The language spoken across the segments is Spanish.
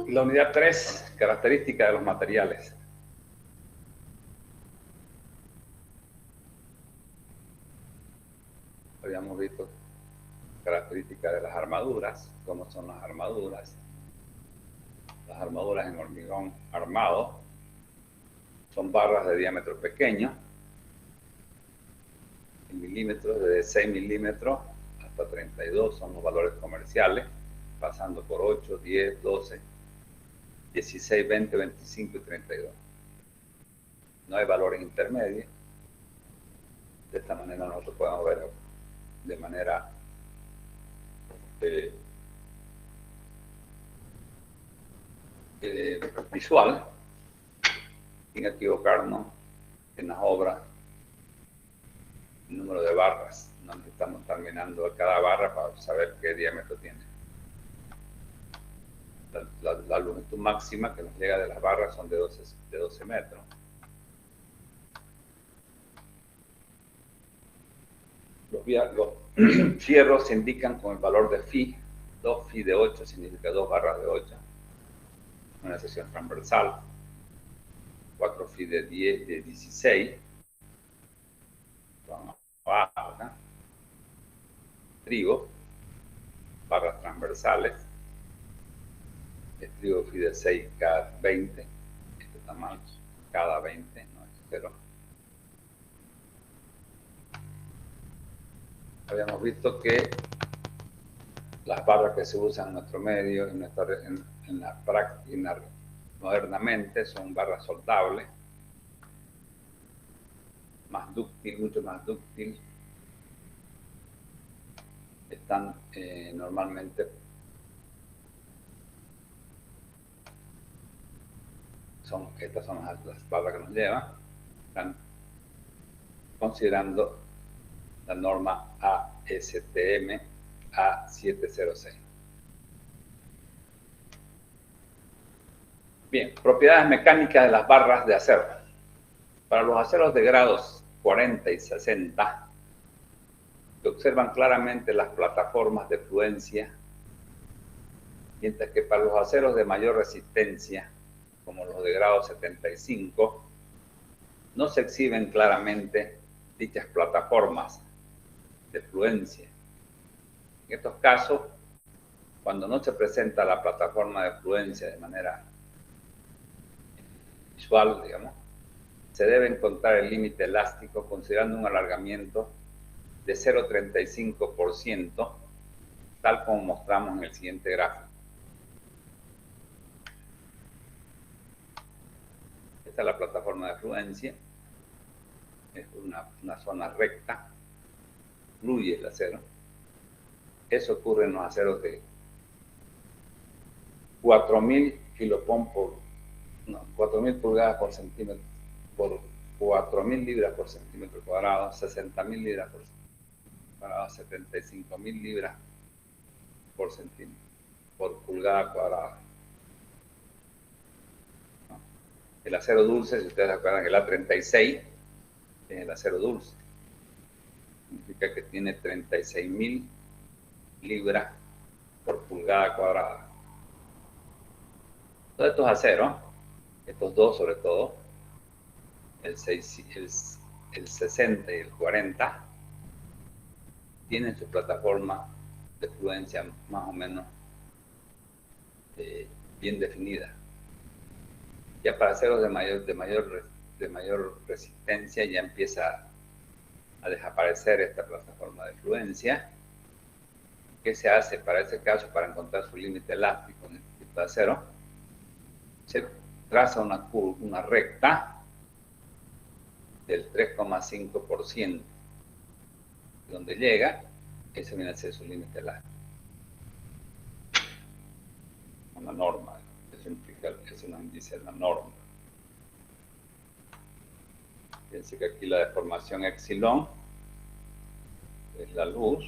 La unidad 3, características de los materiales. Habíamos visto características de las armaduras, cómo son las armaduras. Las armaduras en hormigón armado son barras de diámetro pequeño, en milímetros, desde 6 milímetros hasta 32 son los valores comerciales, pasando por 8, 10, 12, 16, 20, 25 y 32. No hay valores intermedios. De esta manera nosotros podemos ver de manera visual, sin equivocarnos en las obras, el número de barras. No necesitamos estar mirando cada barra para saber qué diámetro tiene. La longitud máxima que nos llega de las barras son de 12 metros. Los fierros se indican con el valor de phi. 2 phi de 8 significa 2 barras de 8. Una sección transversal. 4 phi de 10, de 16. Vamos abajo, ¿no? Trigo. Barras transversales. Estribo phi de 6 cada 20. Este está mal. Cada 20, no es 0. Habíamos visto que las barras que se usan en nuestro medio, en la práctica, modernamente, son barras soldables, más dúctil, mucho más dúctil. Están normalmente, estas son las barras que nos llevan, están considerando la norma ASTM A706. Bien, propiedades mecánicas de las barras de acero. Para los aceros de grados 40 y 60, se observan claramente las plataformas de fluencia, mientras que para los aceros de mayor resistencia, como los de grado 75, no se exhiben claramente dichas plataformas de fluencia. En estos casos, cuando no se presenta la plataforma de fluencia de manera visual, digamos, se debe encontrar el límite elástico considerando un alargamiento de 0,35%, tal como mostramos en el siguiente gráfico. Esta es la plataforma de fluencia. Es una zona recta. Fluye el acero. Eso ocurre en los aceros de 4.000 kilopón por 4.000 pulgadas por centímetro, por 4.000 libras por centímetro cuadrado, 60.000 libras por cuadrado, 75.000 libras por centímetro, por pulgada cuadrada. ¿No? El acero dulce, si ustedes se acuerdan, el A36 es el acero dulce. Significa que tiene 36.000 libras por pulgada cuadrada. Todos estos aceros, estos dos sobre todo, el 60 y el 40, tienen su plataforma de fluencia más o menos bien definida. Ya para aceros de mayor resistencia ya empieza a desaparecer esta plataforma de fluencia. ¿Qué se hace para ese caso para encontrar su límite elástico en este tipo de acero? Se traza una recta del 3,5%. Donde llega, ese viene a ser su límite elástico. Una norma. Eso nos dice la norma. Fíjense que aquí la deformación epsilon es la luz.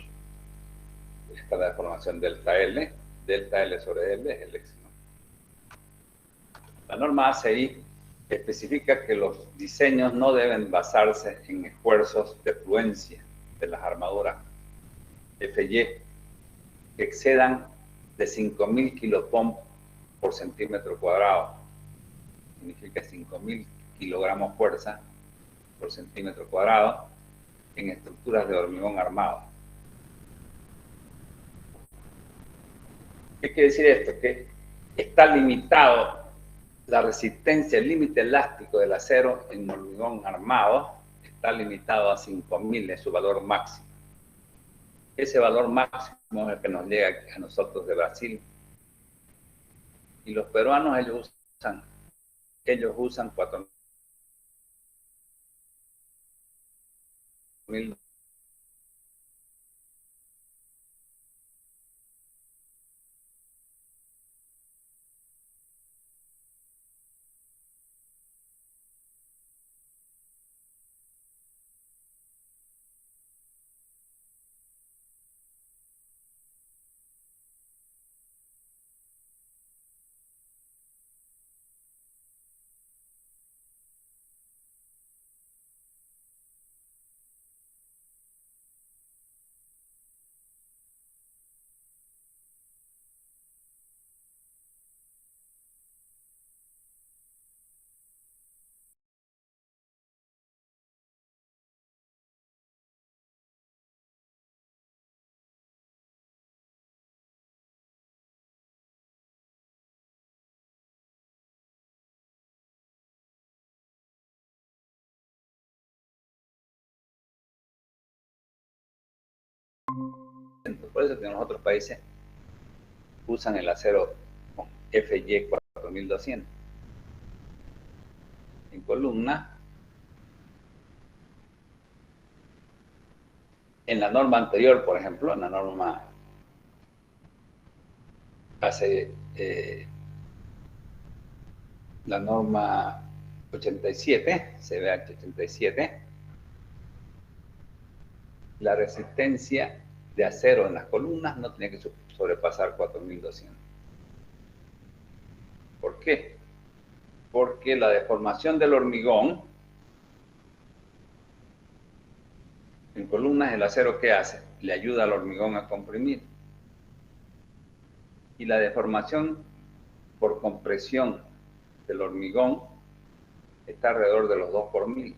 Esta es la deformación delta L. Delta L sobre L es el epsilon. La norma ACI especifica que los diseños no deben basarse en esfuerzos de fluencia de las armaduras FY que excedan de 5.000 kilopón por centímetro cuadrado. Significa 5.000 kilogramos fuerza por centímetro cuadrado en estructuras de hormigón armado. ¿Qué quiere decir esto? Que está limitado la resistencia, el límite elástico del acero en hormigón armado está limitado a 5.000, es su valor máximo. Ese valor máximo es el que nos llega a nosotros de Brasil. Y los peruanos, ellos usan 4.000. Por eso que en los otros países usan el acero con FY 4200 en columna. En la norma anterior, por ejemplo, en la norma la norma 87, CBH 87, la resistencia de acero en las columnas no tenía que sobrepasar 4.200. ¿Por qué? Porque la deformación del hormigón en columnas, el acero, ¿qué hace? Le ayuda al hormigón a comprimir. Y la deformación por compresión del hormigón está alrededor de los 2 por 1000.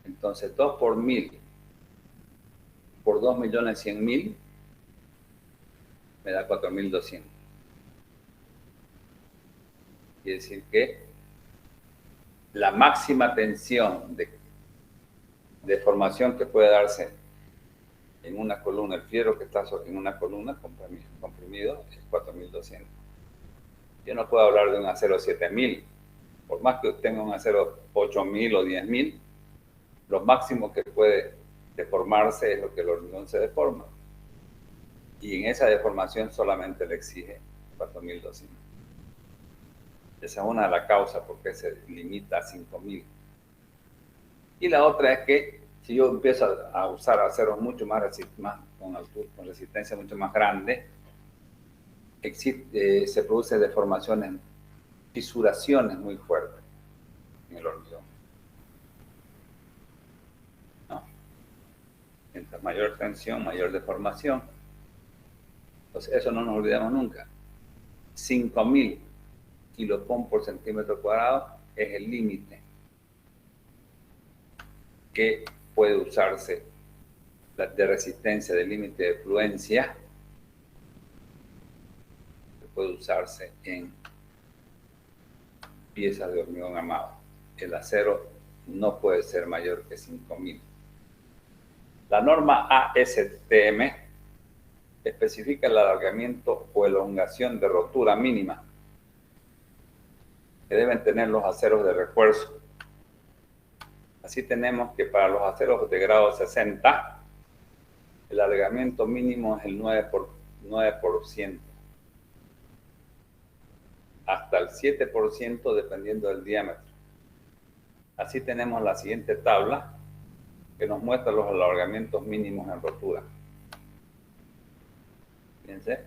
Entonces, 2 por 1000 por 2.100.000 me da 4.200. Quiere decir que la máxima tensión de deformación que puede darse en una columna, el fierro que está en una columna comprimido es 4.200. Yo no puedo hablar de un acero 7.000. Por más que tenga un acero 8.000 o 10.000, lo máximo que puede deformarse es lo que el hormigón se deforma. Y en esa deformación solamente le exige 4.200. Esa es una de las causas por qué se limita a 5.000. Y la otra es que si yo empiezo a usar aceros mucho más con resistencia mucho más grande, se producen deformaciones, fisuraciones muy fuertes en el hormigón. ¿No? Mientras mayor tensión, mayor deformación. Entonces, eso no nos olvidamos nunca. 5.000 kilopon por centímetro cuadrado es el límite que puede usarse de resistencia, del límite de fluencia, que puede usarse en piezas de hormigón armado. El acero no puede ser mayor que 5.000. La norma ASTM especifica el alargamiento o elongación de rotura mínima que deben tener los aceros de refuerzo. Así tenemos que para los aceros de grado 60, el alargamiento mínimo es el 9%, hasta el 7% dependiendo del diámetro. Así tenemos la siguiente tabla que nos muestra los alargamientos mínimos en rotura. Fíjense,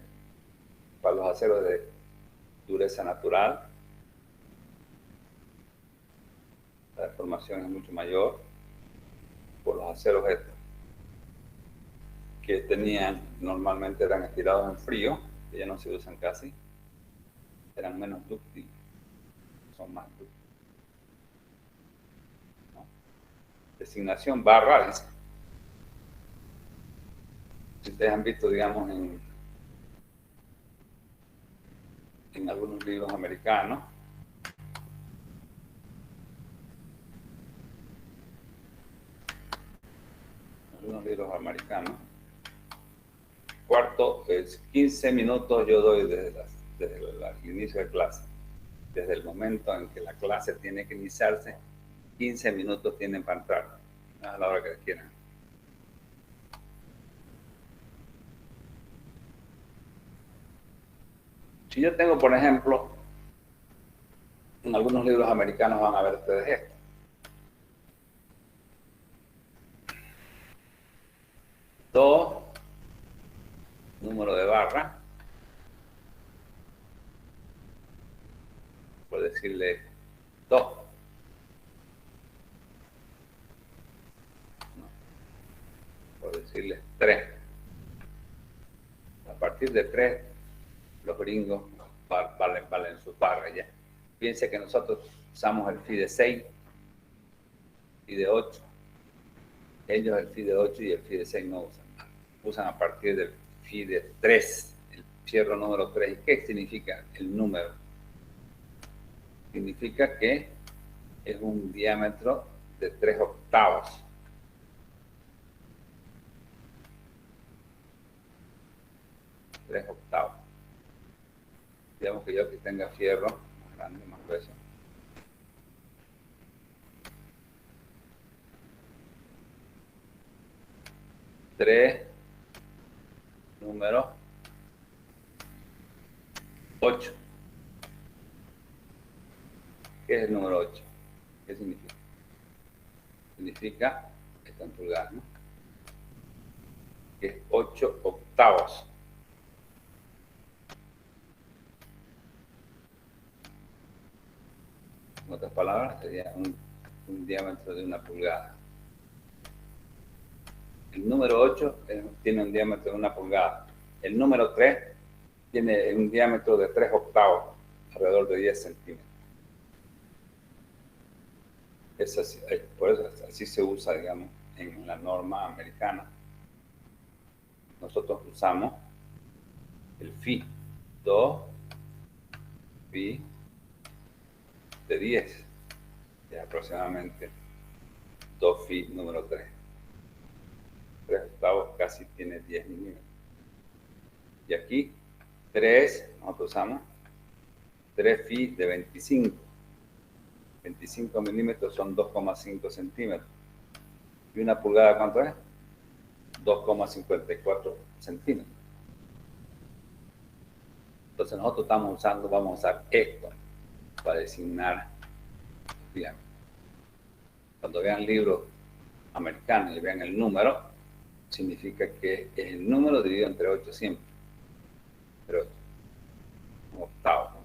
para los aceros de dureza natural, la deformación es mucho mayor. Por los aceros estos, que normalmente eran estirados en frío, que ya no se usan casi, eran menos dúctiles, son más dúctiles. ¿No? Designación barra, dice. Si ustedes han visto, digamos, en algunos libros americanos, cuarto es 15 minutos yo doy desde el inicio de clase. Desde el momento en que la clase tiene que iniciarse, 15 minutos tienen para entrar, a la hora que quieran. Si yo tengo, por ejemplo, en algunos libros americanos van a ver ustedes esto. Do, número de barra, por decirle do. Por decirle 3. A partir de 3, los gringos valen sus barras ya. Piense que nosotros usamos el FI de 6 y de 8. Ellos el FI de 8 y el FI de 6 no usan. Usan a partir del FI de 3, el fierro número 3. ¿Y qué significa el número? Significa que es un diámetro de 3 octavos. Digamos que yo aquí tenga fierro más grande, más grueso. Tres, número 8. ¿Qué es el número 8? ¿Qué significa? Significa, está en pulgadas, ¿no? Que es 8 octavos. En otras palabras, sería un diámetro de 1 pulgada. El número 8 tiene un diámetro de 1 pulgada. El número 3 tiene un diámetro de 3 octavos, alrededor de 10 centímetros. Es así, por eso así se usa, digamos, en la norma americana. Nosotros usamos el FI, do, FI de 10, es aproximadamente 2 FI número 3. 3 octavos casi tiene 10 milímetros. Y aquí 3, nosotros usamos 3 FI de 25. 25 milímetros son 2,5 centímetros. ¿Y 1 pulgada cuánto es? 2,54 centímetros. Entonces nosotros vamos a usar esto para designar diámetros. Cuando vean libros americanos y vean el número, significa que es el número dividido entre 8 siempre. Pero un octavo.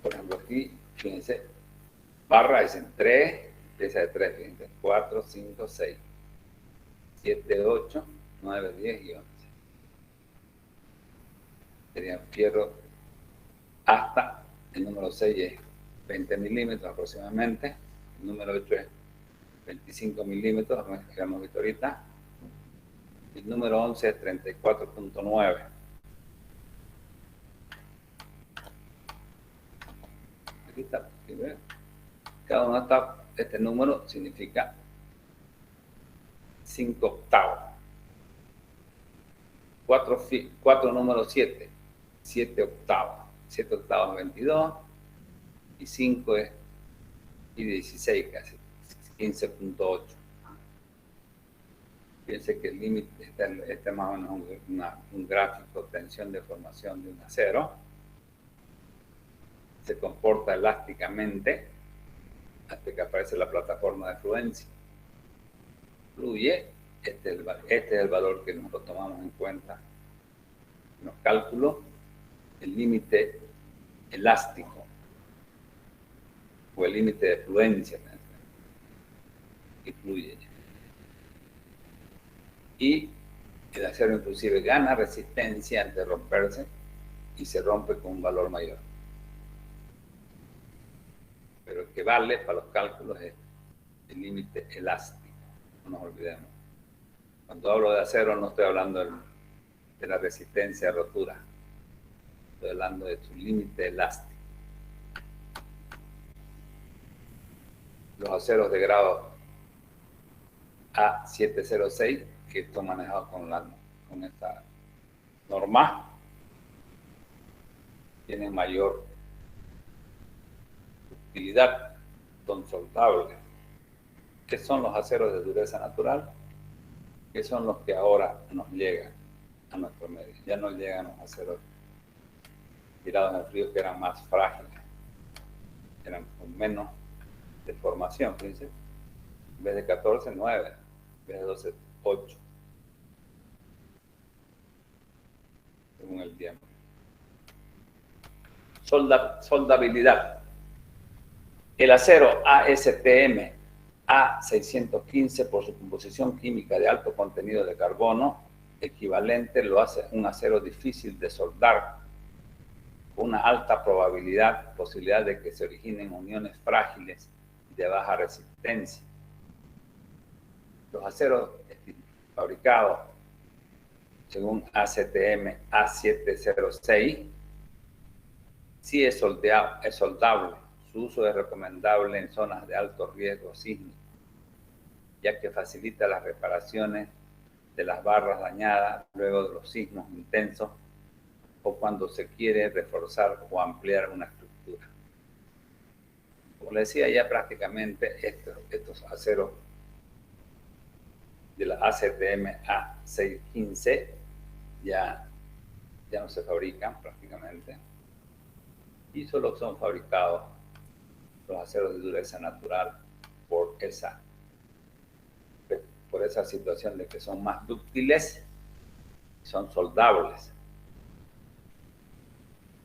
Por ejemplo, aquí, fíjense, barra es en 3, pieza de 3, fíjense, 4, 5, 6, 7, 8, 9, 10 y 11. Serían fierro hasta el número 6 es 20 milímetros aproximadamente, el número 8 es 25 milímetros, que hemos visto ahorita, el número 11 es 34,9. Aquí está, cada uno está, este número significa 5 octavos. 4 números 7, 7 octavos. 7 octavos 22 y 5 es y 16 casi, 15,8. Fíjense que el límite, este más o menos un gráfico de tensión de formación de un acero. Se comporta elásticamente hasta que aparece la plataforma de fluencia. Fluye, este es el valor que nosotros tomamos en cuenta en los cálculos, el límite elástico o el límite de fluencia que fluye. Y El acero inclusive gana resistencia antes de romperse y se rompe con un valor mayor. Pero el que vale para los cálculos es el límite elástico, no nos olvidemos. Cuando hablo de acero no estoy hablando de la resistencia a rotura, estoy hablando de su límite elástico. Los aceros de grado A706, que están manejados con esta norma, tienen mayor utilidad, son soldables. ¿Qué son los aceros de dureza natural? Que son los que ahora nos llegan a nuestro medio. Ya no llegan los aceros tirados en el frío, que eran más frágiles, eran con menos deformación, fíjense. En vez de 14, 9, en vez de 12, 8, según el tiempo. Soldabilidad. El acero ASTM A615, por su composición química de alto contenido de carbono, equivalente lo hace un acero difícil de soldar, con una alta posibilidad de que se originen uniones frágiles y de baja resistencia. Los aceros fabricados según ASTM A706 sí es soldable. Su uso es recomendable en zonas de alto riesgo sísmico, ya que facilita las reparaciones de las barras dañadas luego de los sismos intensos o cuando se quiere reforzar o ampliar una estructura. Como les decía, ya prácticamente estos aceros de la ASTM A615 ya no se fabrican prácticamente, y solo son fabricados los aceros de dureza natural por esa situación de que son más dúctiles, son soldables,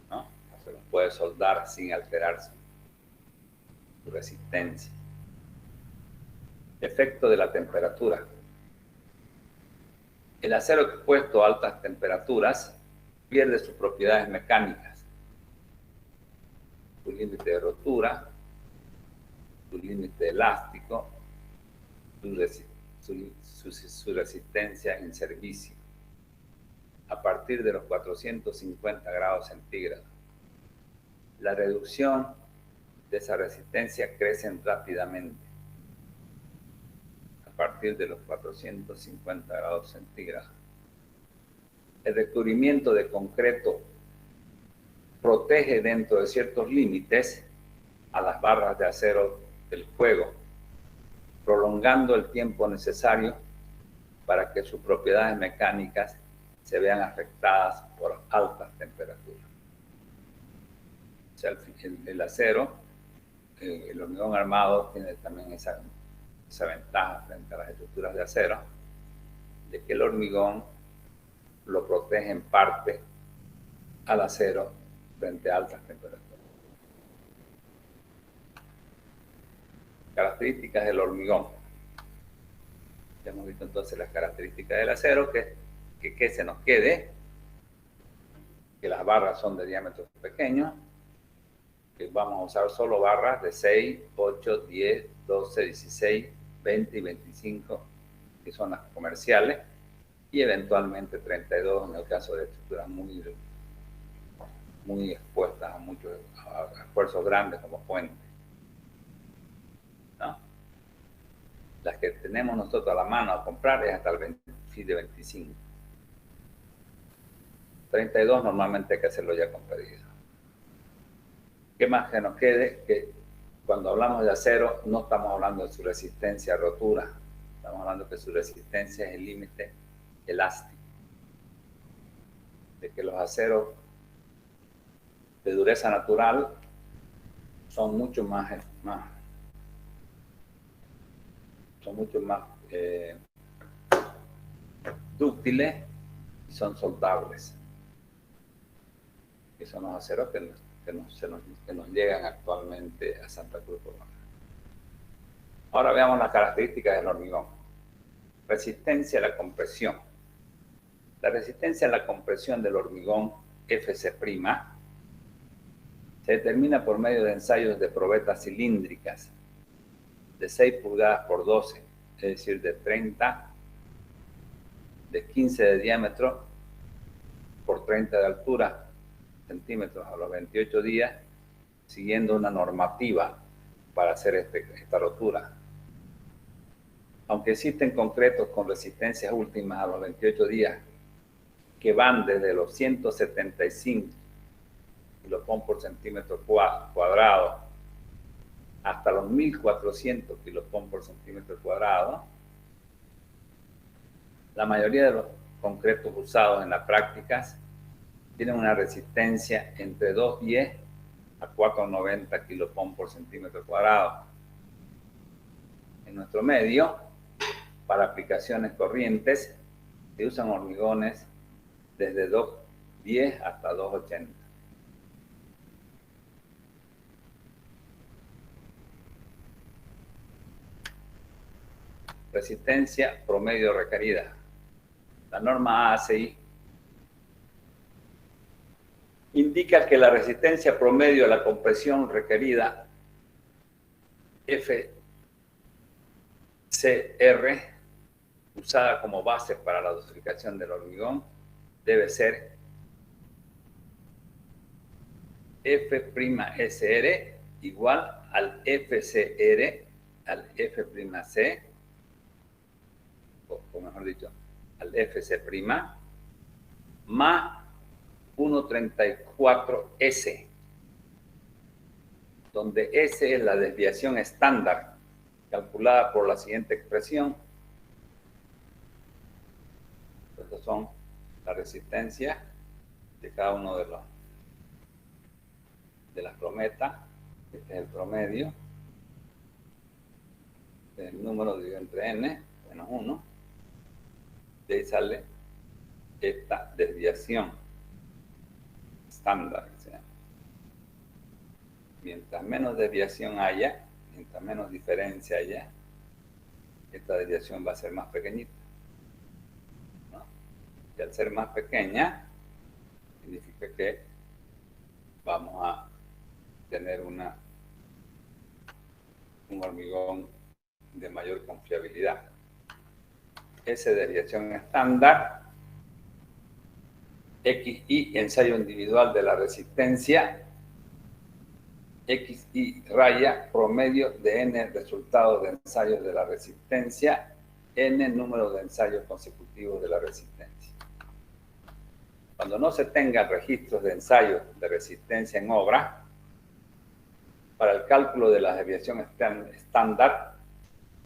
¿no? Se los puede soldar sin alterarse su resistencia. Efecto de la temperatura. El acero expuesto a altas temperaturas pierde sus propiedades mecánicas, su límite de rotura, su límite elástico, su resistencia en servicio, a partir de los 450 grados centígrados. La reducción de esa resistencia crece rápidamente a partir de los 450 grados centígrados. El recubrimiento de concreto protege dentro de ciertos límites a las barras de acero del juego, prolongando el tiempo necesario para que sus propiedades mecánicas se vean afectadas por altas temperaturas. O sea, el acero, el hormigón armado tiene también esa ventaja frente a las estructuras de acero, de que el hormigón lo protege en parte al acero frente a altas temperaturas. Características del hormigón. Ya hemos visto entonces las características del acero, que se nos quede, que las barras son de diámetros pequeños, que vamos a usar solo barras de 6, 8, 10, 12, 16, 20 y 25, que son las comerciales, y eventualmente 32 en el caso de estructuras muy expuestas a esfuerzos grandes como puentes, ¿no? Las que tenemos nosotros a la mano a comprar es hasta el FI de 25. 32 normalmente hay que hacerlo ya con pedido. ¿Qué más que nos quede? Que cuando hablamos de acero no estamos hablando de su resistencia a rotura, estamos hablando que su resistencia es el límite elástico. De que los aceros de dureza natural son mucho más dúctiles y son soldables. Que son los aceros que nos llegan actualmente a Santa Cruz por Baja. Ahora veamos las características del hormigón. Resistencia a la compresión. La resistencia a la compresión del hormigón FC' se determina por medio de ensayos de probetas cilíndricas de 6 pulgadas por 12, es decir, de 15 de diámetro por 30 de altura, centímetros a los 28 días, siguiendo una normativa para hacer esta rotura. Aunque existen concretos con resistencias últimas a los 28 días que van desde los 175 kiloohm por centímetro cuadrado hasta los 1400 kiloohm por centímetro cuadrado, la mayoría de los concretos usados en las prácticas tienen una resistencia entre 210 a 490 kiloohm por centímetro cuadrado. En nuestro medio, para aplicaciones corrientes, se usan hormigones desde 210 hasta 280. Resistencia promedio requerida. La norma ASI indica que la resistencia promedio a la compresión requerida FCR, usada como base para la dosificación del hormigón, debe ser F'SR igual al FCR, al F'C, o mejor dicho, al FC', más 1,34S, donde S es la desviación estándar, calculada por la siguiente expresión. Estas son las resistencias de cada uno de las crometas. Este es el promedio. El número dividido entre n, menos 1. De ahí sale esta desviación estándar. O sea, mientras menos desviación haya, mientras menos diferencia haya, esta desviación va a ser más pequeñita, ¿no? Y al ser más pequeña, significa que vamos a tener un hormigón de mayor confiabilidad. Esa desviación estándar, XI, ensayo individual de la resistencia, XI raya, promedio de N resultados de ensayos de la resistencia, N número de ensayos consecutivos de la resistencia. Cuando no se tengan registros de ensayos de resistencia en obra, para el cálculo de la desviación estándar,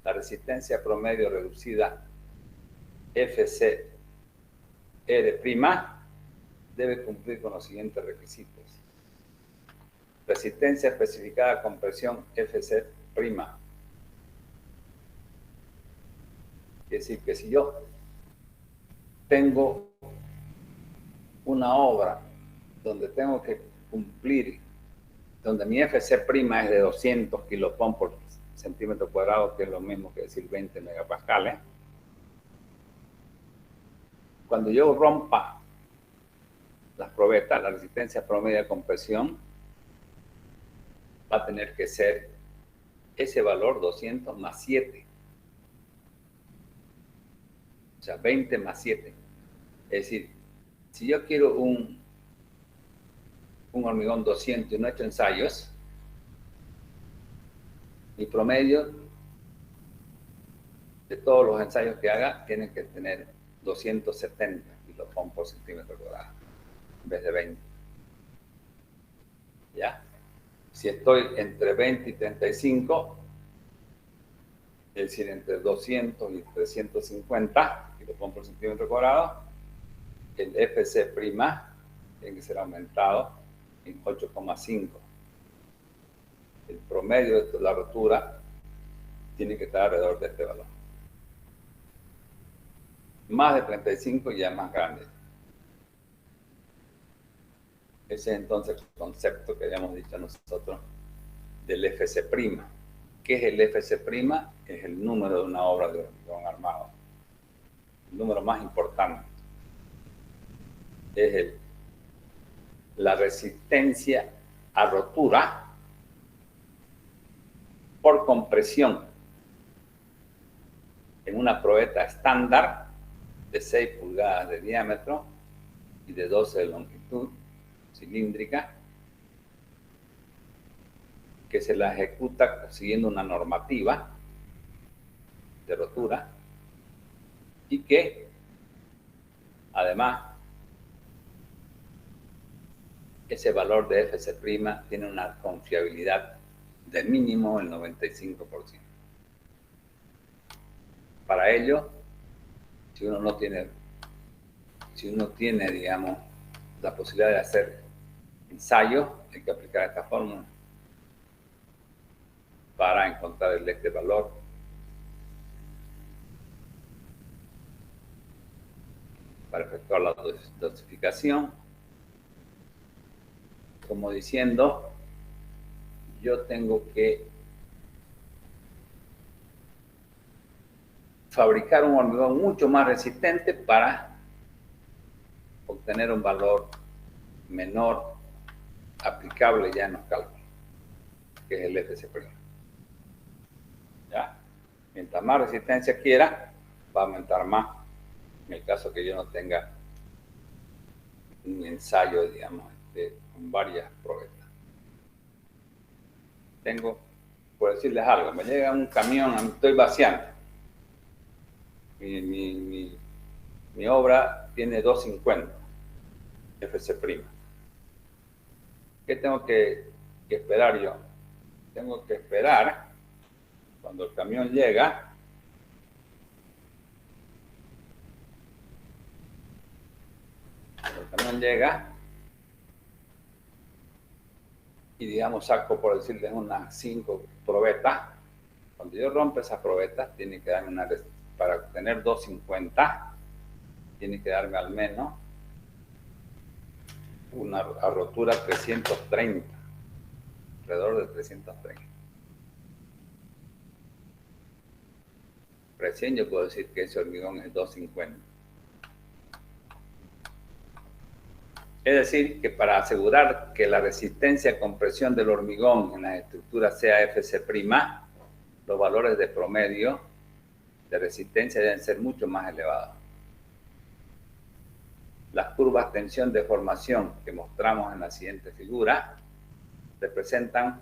la resistencia promedio reducida FCR' debe cumplir con los siguientes requisitos. Resistencia especificada a compresión FC'. Es decir, que si yo tengo una obra donde tengo que cumplir, donde mi FC' es de 200 kiloohm por centímetro cuadrado, que es lo mismo que decir 20 megapascales, cuando yo rompa las probetas, la resistencia promedio de compresión va a tener que ser ese valor 200 más 7. O sea, 20 más 7. Es decir, si yo quiero un hormigón 200 y no he hecho ensayos, mi promedio de todos los ensayos que haga tiene que tener 270 kiloohm por centímetro cuadrado, en vez de 20. ¿Ya? Si estoy entre 20 y 35, es decir, entre 200 y 350 kiloohm por centímetro cuadrado, el FC' tiene que ser aumentado en 8,5. El promedio de la rotura tiene que estar alrededor de este valor. Más de 35 ya es más grande. Ese es entonces el concepto que habíamos dicho nosotros del FC'. ¿Qué es el FC'? Es el número de una obra de hormigón armado. El número más importante. es la resistencia a rotura por compresión en una probeta estándar de 6 pulgadas de diámetro y de 12 de longitud cilíndrica, que se la ejecuta siguiendo una normativa de rotura y que además ese valor de FC' tiene una confiabilidad de mínimo el 95%. Para ello, si uno tiene, digamos, la posibilidad de hacer ensayos, hay que aplicar esta fórmula para encontrar este valor. Para efectuar la dosificación, como diciendo, yo tengo que fabricar un hormigón mucho más resistente para obtener un valor menor aplicable ya en los cálculos, que es el FC'. ¿Ya? Mientras más resistencia quiera, va a aumentar más en el caso que yo no tenga un ensayo, digamos, con varias probetas. Tengo, por decirles algo, me llega un camión, estoy vaciando. Mi obra tiene 250 FC'. ¿Qué tengo que esperar yo? Tengo que esperar cuando el camión llega, y digamos saco, por decirles, unas 5 probetas. Cuando yo rompo esas probetas, tiene que darme para obtener 250, tiene que darme al menos una rotura 330, alrededor de 330. Recién yo puedo decir que ese hormigón es 250. Es decir, que para asegurar que la resistencia a compresión del hormigón en las estructuras sea FC', los valores de promedio de resistencia deben ser mucho más elevados. Las curvas tensión-deformación que mostramos en la siguiente figura representan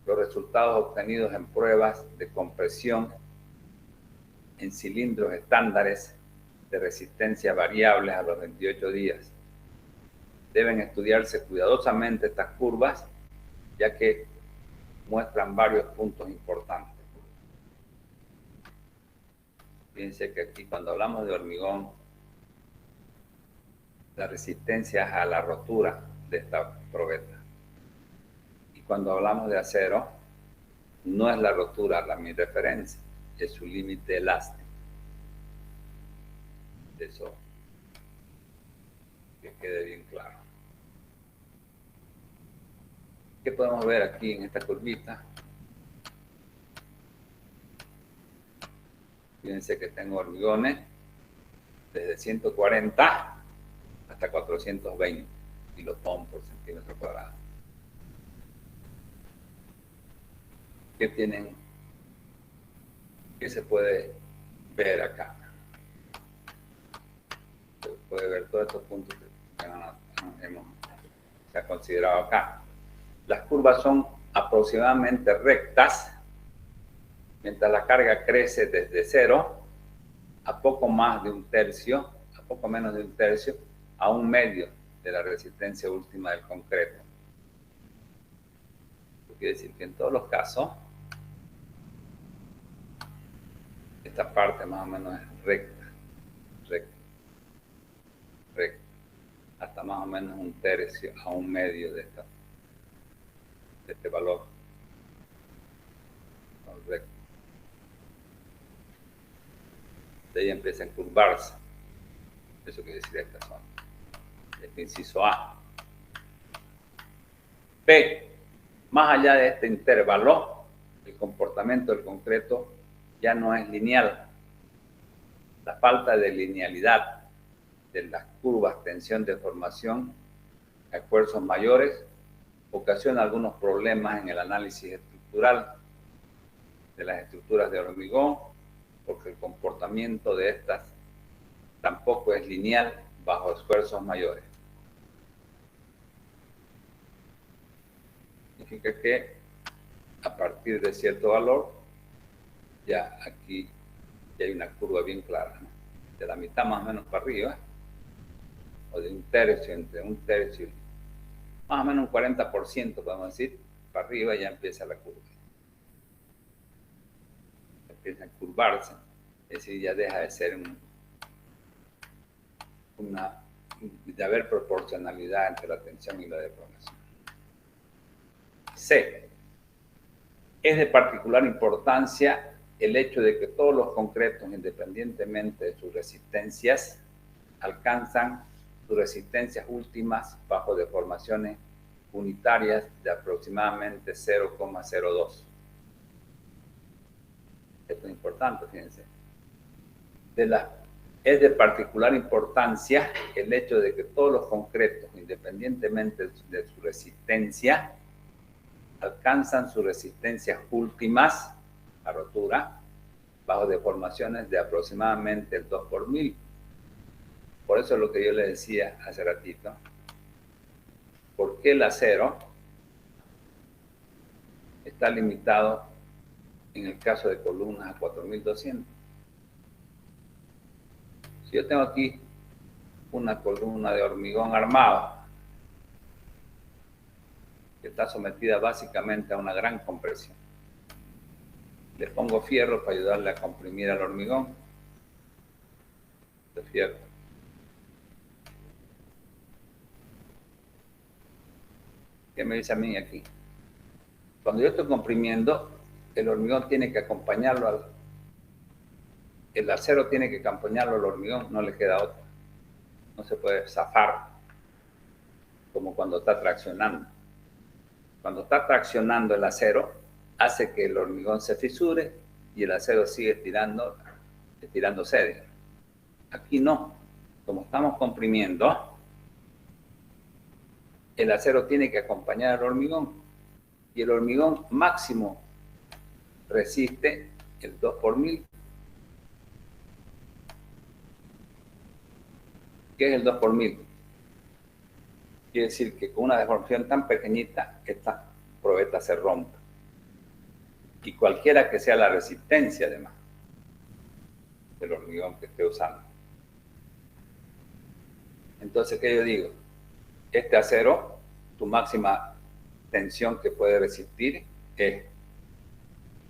los resultados obtenidos en pruebas de compresión en cilindros estándares de resistencia variables a los 28 días. Deben estudiarse cuidadosamente estas curvas, ya que muestran varios puntos importantes. Fíjense que aquí cuando hablamos de hormigón, la resistencia es a la rotura de esta probeta. Y cuando hablamos de acero, no es la rotura mi referencia, es su límite elástico. Eso que quede bien claro. ¿Qué podemos ver aquí en esta curvita? Fíjense que tengo hormigones desde 140 hasta 420 kilotón por centímetro cuadrado. ¿Qué se puede ver acá? Se puede ver todos estos puntos que se ha considerado acá. Las curvas son aproximadamente rectas, mientras la carga crece desde 0 a poco más de un tercio, a poco menos de un tercio, a 1/2 de la resistencia última del concreto. Eso quiere decir que en todos los casos, esta parte más o menos es recta, hasta más o menos un tercio a 1/2 de este valor. Recto. De ahí empieza a curvarse. Eso quiere decir esta zona. Este inciso A. B. Más allá de este intervalo, el comportamiento del concreto ya no es lineal. La falta de linealidad de las curvas tensión-deformación a esfuerzos mayores ocasiona algunos problemas en el análisis estructural de las estructuras de hormigón, porque el comportamiento de estas tampoco es lineal bajo esfuerzos mayores. Significa que a partir de cierto valor, ya aquí ya hay una curva bien clara, ¿no? De la mitad más o menos para arriba, o de un tercio, entre un tercio, más o menos un 40%, podemos decir, para arriba ya empieza la curva. Empieza a curvarse, es decir, ya deja de ser de haber proporcionalidad entre la tensión y la deformación. C. Es de particular importancia el hecho de que todos los concretos, independientemente de sus resistencias, alcanzan sus resistencias últimas bajo deformaciones unitarias de aproximadamente 0,02. Esto es importante, fíjense. Es de particular importancia el hecho de que todos los concretos, independientemente de su resistencia, alcanzan sus resistencias últimas a rotura bajo deformaciones de aproximadamente el 2 por 1000. Por eso es lo que yo le decía hace ratito. ¿Por qué el acero está limitado en el caso de columnas a 4200? Si yo tengo aquí una columna de hormigón armado que está sometida básicamente a una gran compresión, le pongo fierro para ayudarle a comprimir al hormigón. De fierro. ¿Qué me dice a mí aquí? Cuando yo estoy comprimiendo, el hormigón tiene que acompañarlo el acero tiene que acompañarlo al hormigón, no le queda otra. No se puede zafar como cuando está traccionando. Cuando está traccionando el acero, hace que el hormigón se fisure y el acero sigue estirándose. Aquí no. Como estamos comprimiendo, el acero tiene que acompañar al hormigón y el hormigón máximo resiste el 2 por 1000. ¿Qué es el 2 por 1000? Quiere decir que con una deformación tan pequeñita, esta probeta se rompe. Y cualquiera que sea la resistencia, además, del hormigón que esté usando. Entonces, ¿qué yo digo? Este acero, tu máxima tensión que puede resistir es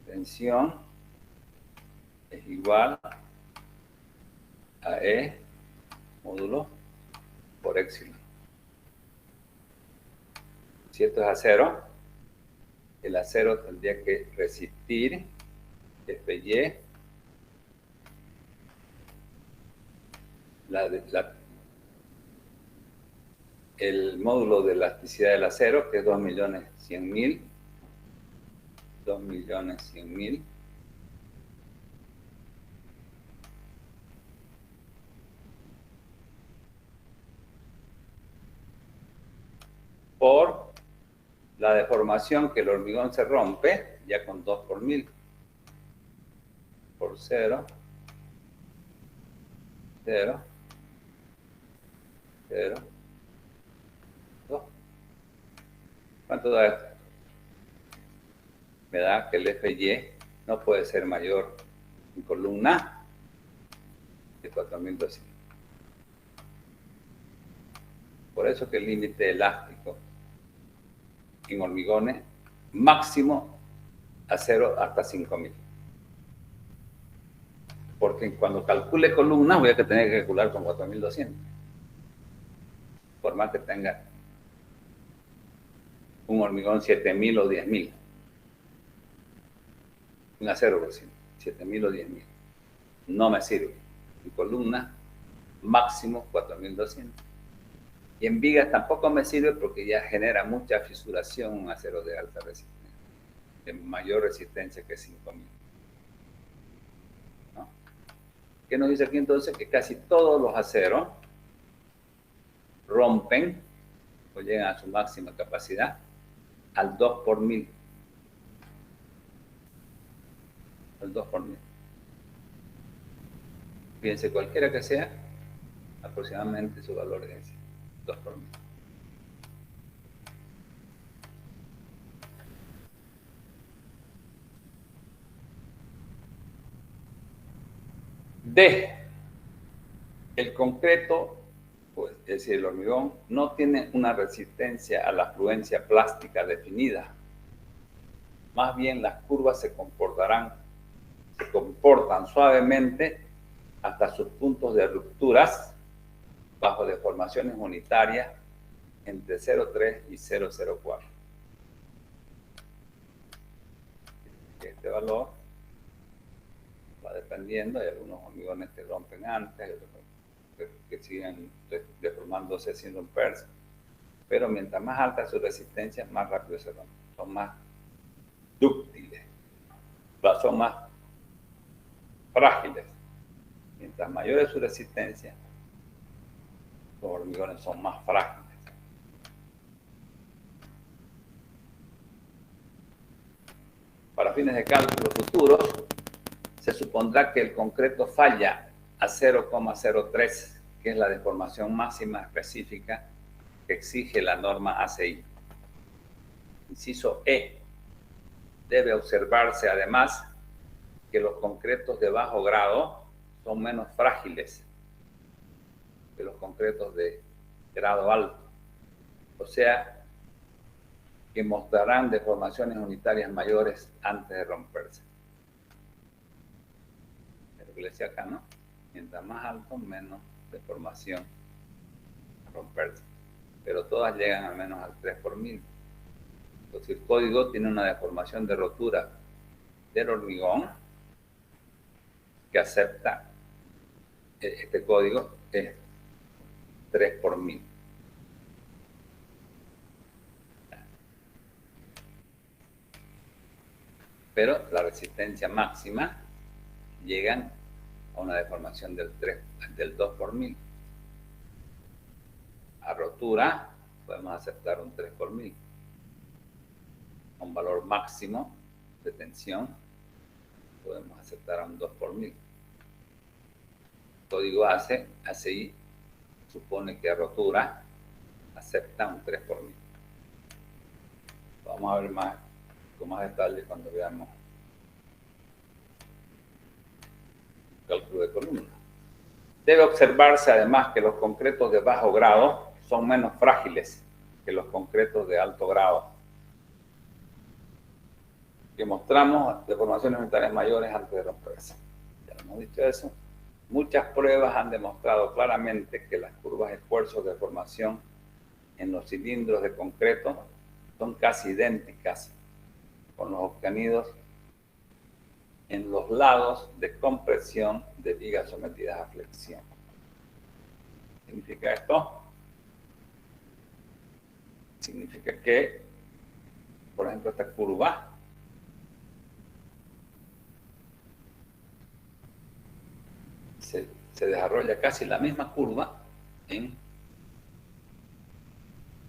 tensión es igual a E módulo por epsilon. Si esto es acero, el acero tendría que resistir Fy el módulo de elasticidad del acero, que es 2.100.000, 2.100.000, por la deformación que el hormigón se rompe, ya con 2 por 1000, por 0, 0, 0, 2. ¿Cuánto da esto? Me da que el Fy no puede ser mayor en columna de 4200. Por eso que el límite elástico en hormigones máximo acero hasta 5000. Porque cuando calcule columnas voy a tener que calcular con 4200. Por más que tenga un hormigón 7000 o 10000. Un acero por 7000 o 10000. No me sirve. En columna máximo 4200. Y en vigas tampoco me sirve porque ya genera mucha fisuración un acero de alta resistencia, de mayor resistencia que 5000. ¿No? ¿Qué nos dice aquí entonces? Que casi todos los aceros rompen o llegan a su máxima capacidad al 2 por 1000. Al 2 por 1000. Fíjense, cualquiera que sea, aproximadamente su valor es ese, 2 por 1000. D. El concreto, pues, es decir, el hormigón, no tiene una resistencia a la fluencia plástica definida. Más bien las curvas se comportan suavemente hasta sus puntos de rupturas bajo deformaciones unitarias entre 0,3 y 0,04. Este valor va dependiendo, hay algunos hormigones que rompen antes, hay otros que siguen deformándose sin romperse, pero mientras más alta su resistencia, más rápido se rompen, son más dúctiles, son más frágiles. Mientras mayor es su resistencia, los hormigones son más frágiles. Para fines de cálculo futuros, se supondrá que el concreto falla a 0,03, que es la deformación máxima específica que exige la norma ACI. Inciso E. Debe observarse además que los concretos de bajo grado son menos frágiles que los concretos de grado alto. O sea, que mostrarán deformaciones unitarias mayores antes de romperse. Es lo que le decía acá, ¿no? Mientras más alto, menos deformación a romperse. Pero todas llegan al menos al 3 por 1000. Entonces el código tiene una deformación de rotura del hormigón que acepta, este código es 3 por 1000. Pero la resistencia máxima llegan a una deformación del 2 por 1000. A rotura podemos aceptar un 3 por 1000. A un valor máximo de tensión podemos aceptar a un 2 por 1000. El código ACI supone que a rotura acepta un 3 por 1000. Vamos a ver más con más detalle cuando veamos el cálculo de columna. Debe observarse además que los concretos de bajo grado son menos frágiles que los concretos de alto grado, que mostramos deformaciones unitarias mayores antes de romperse. Ya hemos dicho eso. Muchas pruebas han demostrado claramente que las curvas de esfuerzos de formación en los cilindros de concreto son casi idénticas con los obtenidos en los lados de compresión de vigas sometidas a flexión. ¿Qué significa esto? Significa que, por ejemplo, esta curva se desarrolla casi la misma curva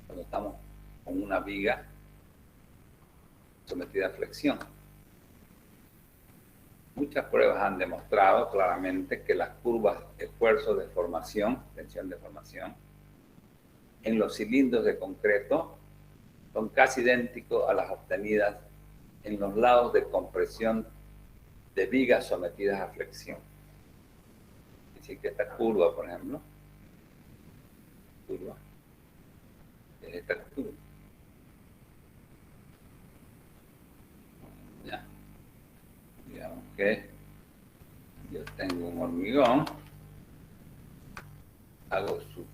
cuando estamos con una viga sometida a flexión. Muchas pruebas han demostrado claramente que las curvas de esfuerzo de formación, tensión de formación, en los cilindros de concreto son casi idénticos a las obtenidas en los lados de compresión de vigas sometidas a flexión. Así que esta curva, por ejemplo, es esta curva. Ya. Digamos que yo tengo un hormigón, hago su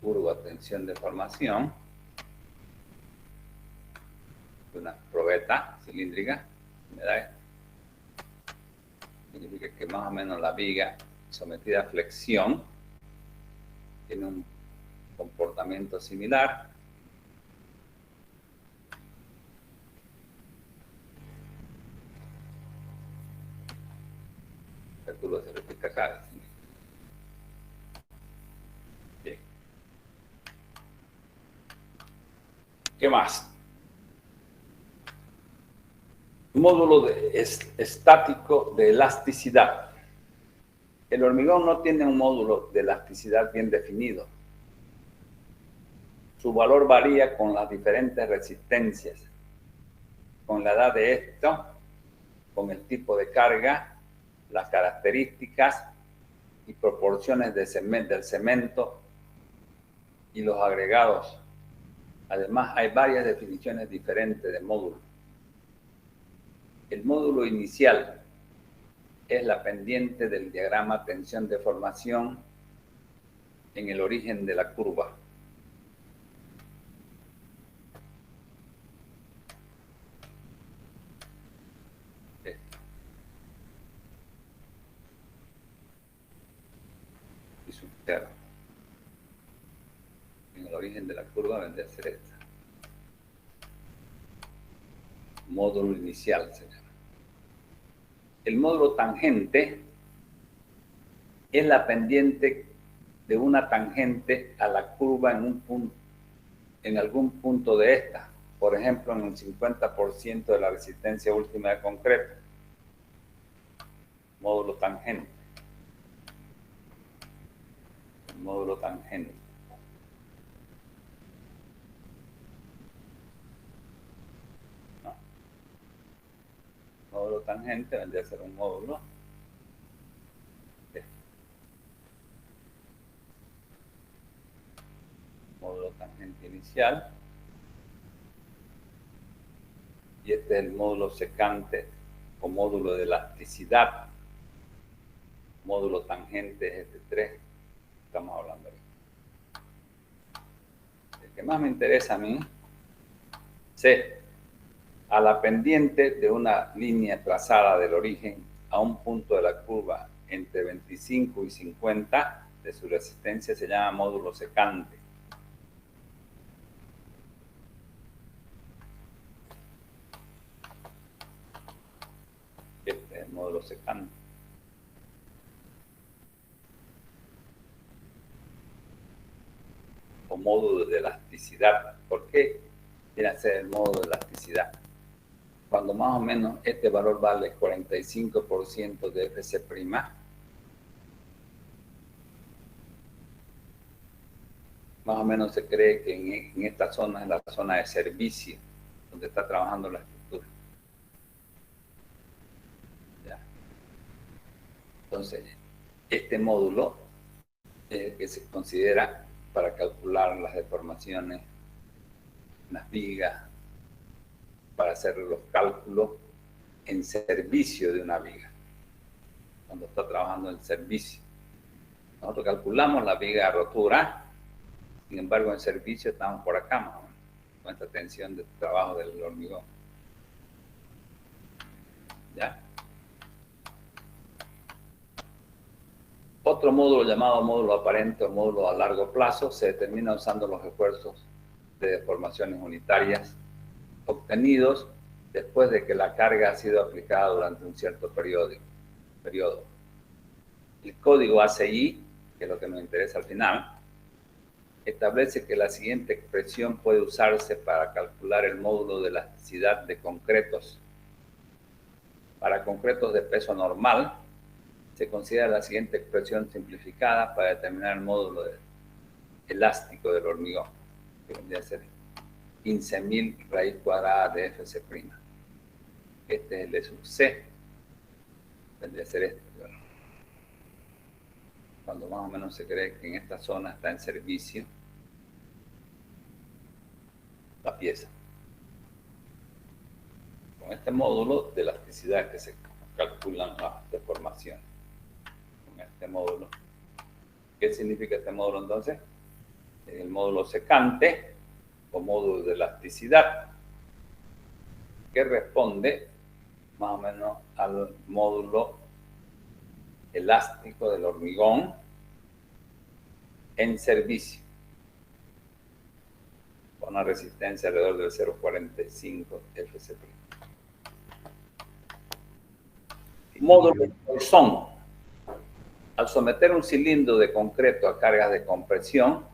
curva de tensión de formación, una probeta cilíndrica, me da esto. Significa que más o menos la viga sometida a flexión tiene un comportamiento similar. La curva se repite acá. Bien. ¿Qué más? Módulo estático de elasticidad. El hormigón no tiene un módulo de elasticidad bien definido. Su valor varía con las diferentes resistencias, con la edad de esto, con el tipo de carga, las características y proporciones del cemento y los agregados. Además, hay varias definiciones diferentes de módulo. El módulo inicial es la pendiente del diagrama tensión-deformación en el origen de la curva. Y su terra. En el origen de la curva vendría a ser esta. Módulo inicial se llama. El módulo tangente es la pendiente de una tangente a la curva en algún punto de esta, por ejemplo, en un 50% de la resistencia última de concreto. Módulo tangente. El módulo tangente. ¿No? Módulo tangente vendría a ser un módulo módulo tangente inicial, y este es el módulo secante o módulo de elasticidad. Módulo tangente es este 3, estamos hablando de. El que más me interesa a mí, C, a la pendiente de una línea trazada del origen a un punto de la curva entre 25 y 50 de su resistencia se llama módulo secante. Este es el módulo secante. O módulo de elasticidad. ¿Por qué viene a ser el módulo de elasticidad? Cuando más o menos este valor vale 45% de FC', más o menos se cree que en esta zona es la zona de servicio, donde está trabajando la estructura. ¿Ya? Entonces, este módulo que se considera para calcular las deformaciones en las vigas, para hacer los cálculos en servicio de una viga, cuando está trabajando en servicio. Nosotros calculamos la viga de rotura, sin embargo en servicio estamos por acá, más o menos, con esta tensión de trabajo del hormigón. ¿Ya? Otro módulo llamado módulo aparente o módulo a largo plazo se determina usando los esfuerzos de deformaciones unitarias obtenidos después de que la carga ha sido aplicada durante un cierto periodo. El código ACI, que es lo que nos interesa al final, establece que la siguiente expresión puede usarse para calcular el módulo de elasticidad de concretos. Para concretos de peso normal, se considera la siguiente expresión simplificada para determinar el módulo elástico del hormigón, que vendría a ser 15.000 raíz cuadrada de FC'. Este es el E sub C, vendría a ser este. Bueno, cuando más o menos se cree que en esta zona está en servicio la pieza. Con este módulo de elasticidad que se calculan las deformaciones. Con este módulo. ¿Qué significa este módulo entonces? El módulo secante o módulo de elasticidad, que responde más o menos al módulo elástico del hormigón en servicio, con una resistencia alrededor del 0,45 FC'. Módulo de Poisson. Al someter un cilindro de concreto a cargas de compresión,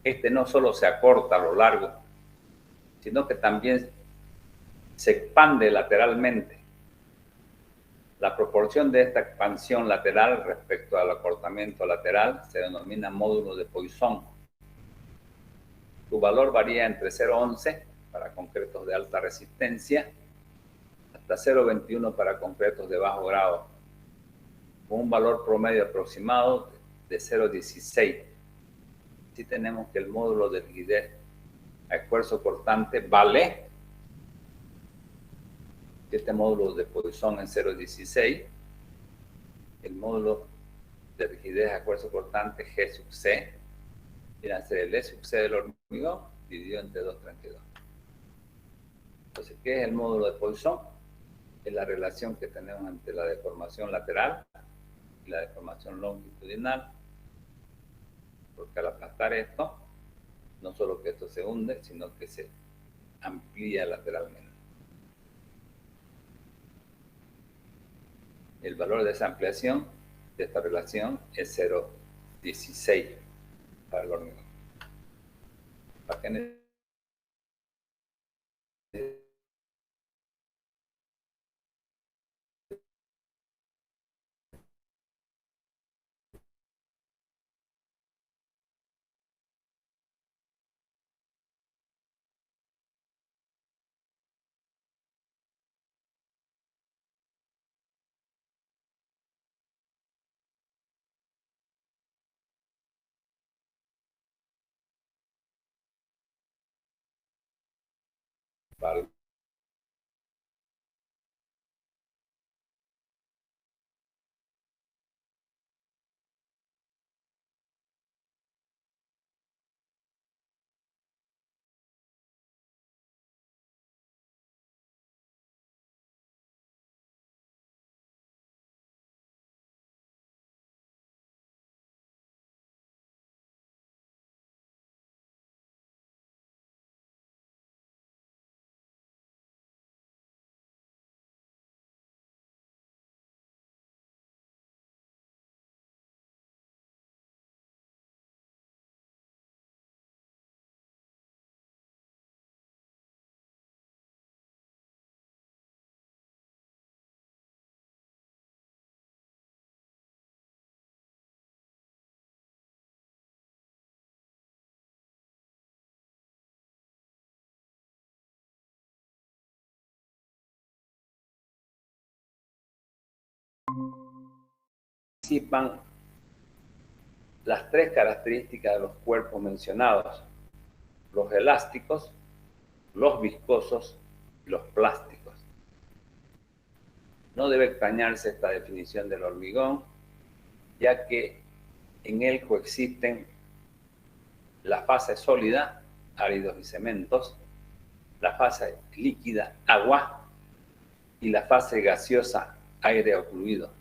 este no solo se acorta a lo largo, sino que también se expande lateralmente. La proporción de esta expansión lateral respecto al acortamiento lateral se denomina módulo de Poisson. Su valor varía entre 0,11 para concretos de alta resistencia hasta 0,21 para concretos de bajo grado, con un valor promedio aproximado de 0,16. Así tenemos que el módulo de rigidez a esfuerzo cortante vale, este módulo de Poisson en 0,16, el módulo de rigidez a esfuerzo cortante G sub C, viene a ser el E sub C del hormigón dividido entre 2,32. Entonces, ¿qué es el módulo de Poisson? Es la relación que tenemos entre la deformación lateral y la deformación longitudinal, porque al aplastar esto, no solo que esto se hunde, sino que se amplía lateralmente. El valor de esa ampliación de esta relación es 0,16 para el hormigón. ¿Para qué para participan las tres características de los cuerpos mencionados: los elásticos, los viscosos y los plásticos. No debe extrañarse esta definición del hormigón, ya que en él coexisten la fase sólida, áridos y cementos, la fase líquida, agua, y la fase gaseosa, aire o fluido.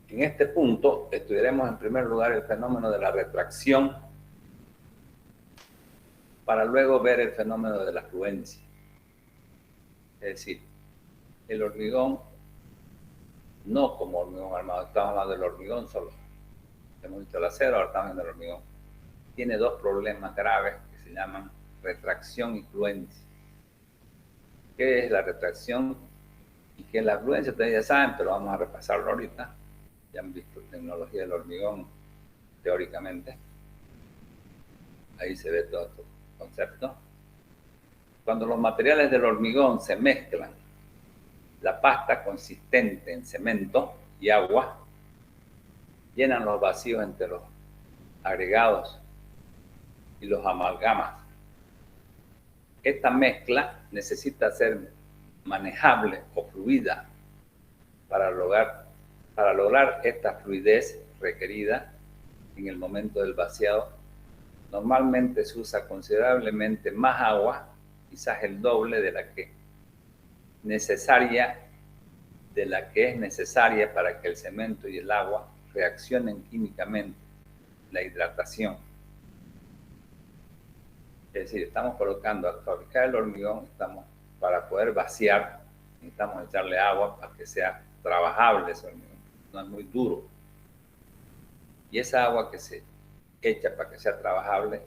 En este punto estudiaremos en primer lugar el fenómeno de la retracción, para luego ver el fenómeno de la fluencia. Es decir, el hormigón, no como hormigón armado, estamos hablando del hormigón solo. Hemos visto el acero, ahora estamos viendo el hormigón. Tiene dos problemas graves que se llaman retracción y fluencia. ¿Qué es la retracción y qué es la fluencia? Ustedes ya saben, pero vamos a repasarlo ahorita. Ya han visto tecnología del hormigón teóricamente. Ahí se ve todo este concepto. Cuando los materiales del hormigón se mezclan, la pasta consistente en cemento y agua llenan los vacíos entre los agregados y los amalgamas. Esta mezcla necesita ser manejable o fluida para lograr esta fluidez requerida en el momento del vaciado. Normalmente se usa considerablemente más agua, quizás el doble de la que es necesaria para que el cemento y el agua reaccionen químicamente, la hidratación. Es decir, estamos colocando, al fabricar el hormigón, para poder vaciar, necesitamos echarle agua para que sea trabajable ese hormigón, no es muy duro. Y esa agua que se echa para que sea trabajable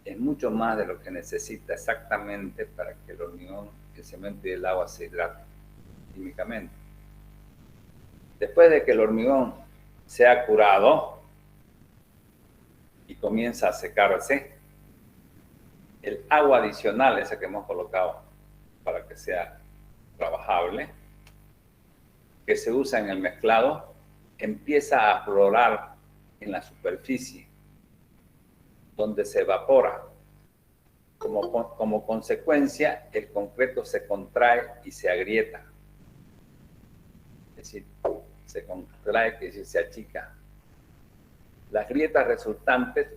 es mucho más de lo que necesita exactamente para que el hormigón, el cemento y el agua se hidraten químicamente. Después de que el hormigón se ha curado y comienza a secarse, el agua adicional, esa que hemos colocado para que sea trabajable, que se usa en el mezclado, empieza a aflorar en la superficie, donde se evapora. Como consecuencia, el concreto se contrae y se agrieta. Es decir, se contrae, que decir, se achica. Las grietas resultantes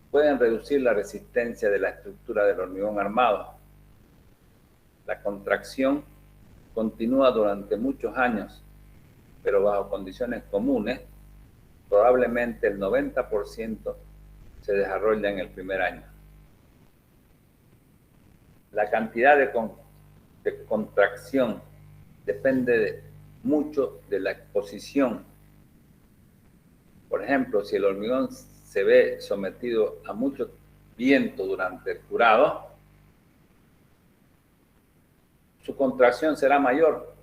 pueden reducir la resistencia de la estructura del hormigón armado. La contracción continúa durante muchos años, pero bajo condiciones comunes, probablemente el 90% se desarrolla en el primer año. La cantidad de contracción depende mucho de la exposición. Por ejemplo, si el hormigón se ve sometido a mucho viento durante el curado, su contracción será mayor.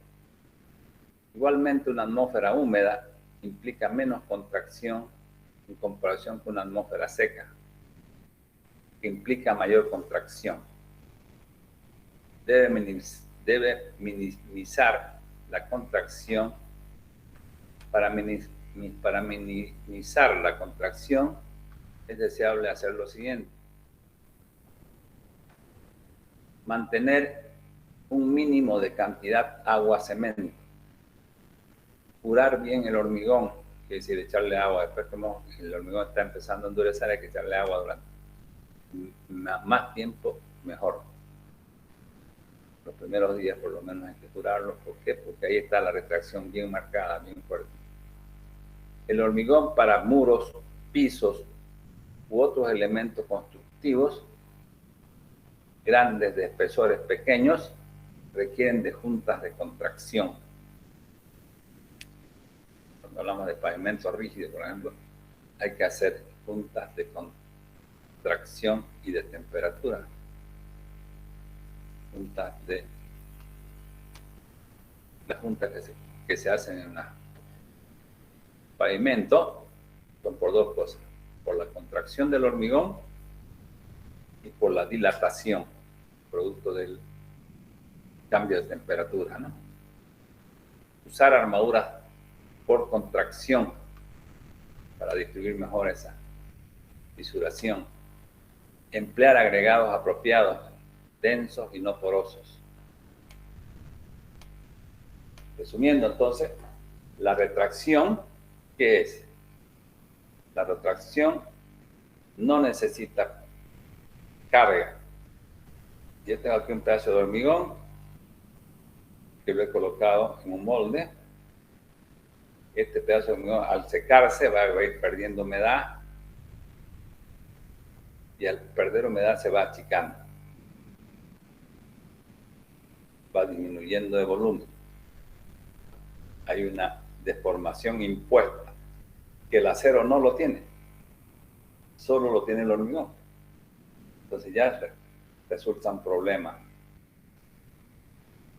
Igualmente, una atmósfera húmeda implica menos contracción en comparación con una atmósfera seca, que implica mayor contracción. Debe minimizar la contracción. Para minimizar la contracción, es deseable hacer lo siguiente: mantener un mínimo de cantidad agua-cemento, curar bien el hormigón, que es decir, echarle agua. Después, como el hormigón está empezando a endurecer, hay que echarle agua durante más tiempo, mejor. Los primeros días por lo menos hay que curarlo. ¿Por qué? Porque ahí está la retracción bien marcada, bien fuerte. El hormigón para muros, pisos u otros elementos constructivos grandes de espesores pequeños requieren de juntas de contracción. Cuando hablamos de pavimento rígido, por ejemplo, hay que hacer juntas de contracción y de temperatura. Las juntas que se hacen en un pavimento son por dos cosas: por la contracción del hormigón y por la dilatación, producto del cambio de temperatura, ¿no? Usar armaduras por contracción para distribuir mejor esa fisuración. Emplear agregados apropiados, densos y no porosos. Resumiendo entonces, la retracción, ¿qué es? La retracción no necesita carga. Yo tengo aquí un pedazo de hormigón que lo he colocado en un molde. Este pedazo de hormigón, al secarse, va a ir perdiendo humedad, y al perder humedad se va achicando, va disminuyendo de volumen. Hay una deformación impuesta que el acero no lo tiene, solo lo tiene el hormigón. Entonces ya resultan problemas.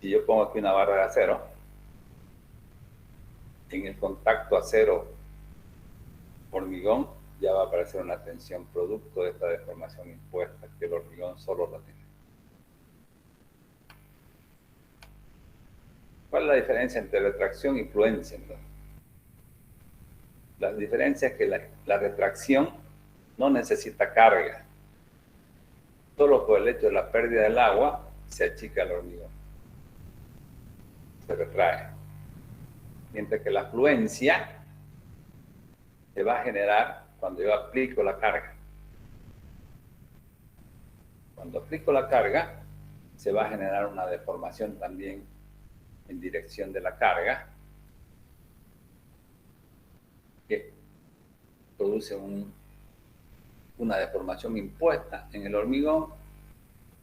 Si yo pongo aquí una barra de acero, en el contacto acero-hormigón ya va a aparecer una tensión producto de esta deformación impuesta que el hormigón solo la tiene. ¿Cuál es la diferencia entre retracción y fluencia, entonces? La diferencia es que la retracción no necesita carga. Solo por el hecho de la pérdida del agua se achica el hormigón, se retrae. Mientras que la fluencia se va a generar cuando yo aplico la carga. Cuando aplico la carga, se va a generar una deformación también en dirección de la carga, que produce una deformación impuesta en el hormigón,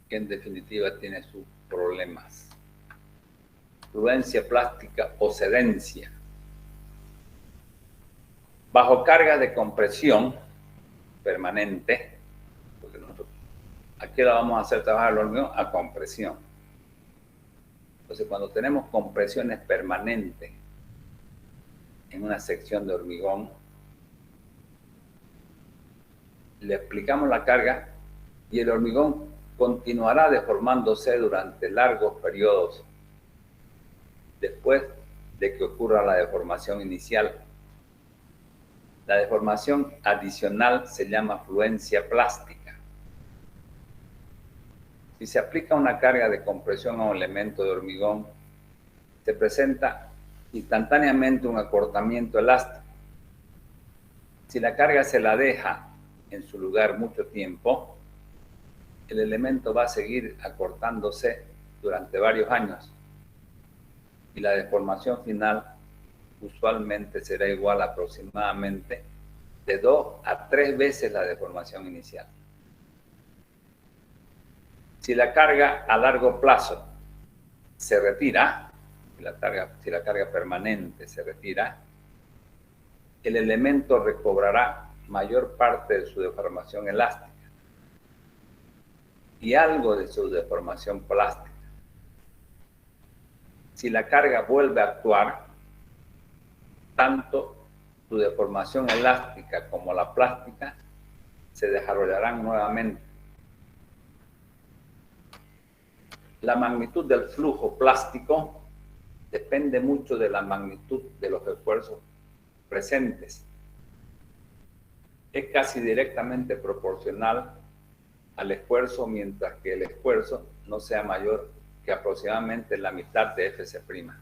que en definitiva tiene sus problemas. Fluencia plástica o cedencia. Bajo carga de compresión permanente, porque ¿A qué la vamos a hacer trabajar el hormigón? A compresión. Entonces, cuando tenemos compresiones permanentes en una sección de hormigón, le aplicamos la carga y el hormigón continuará deformándose durante largos periodos después de que ocurra la deformación inicial. La deformación adicional se llama fluencia plástica. Si se aplica una carga de compresión a un elemento de hormigón, se presenta instantáneamente un acortamiento elástico. Si la carga se la deja en su lugar mucho tiempo, el elemento va a seguir acortándose durante varios años y la deformación final usualmente será igual aproximadamente de 2 a 3 veces la deformación inicial. Si la carga a largo plazo se retira, si la carga permanente se retira, el elemento recobrará mayor parte de su deformación elástica y algo de su deformación plástica. Si la carga vuelve a actuar, tanto su deformación elástica como la plástica se desarrollarán nuevamente. La magnitud del flujo plástico depende mucho de la magnitud de los esfuerzos presentes. Es casi directamente proporcional al esfuerzo, mientras que el esfuerzo no sea mayor que aproximadamente la mitad de Fc'.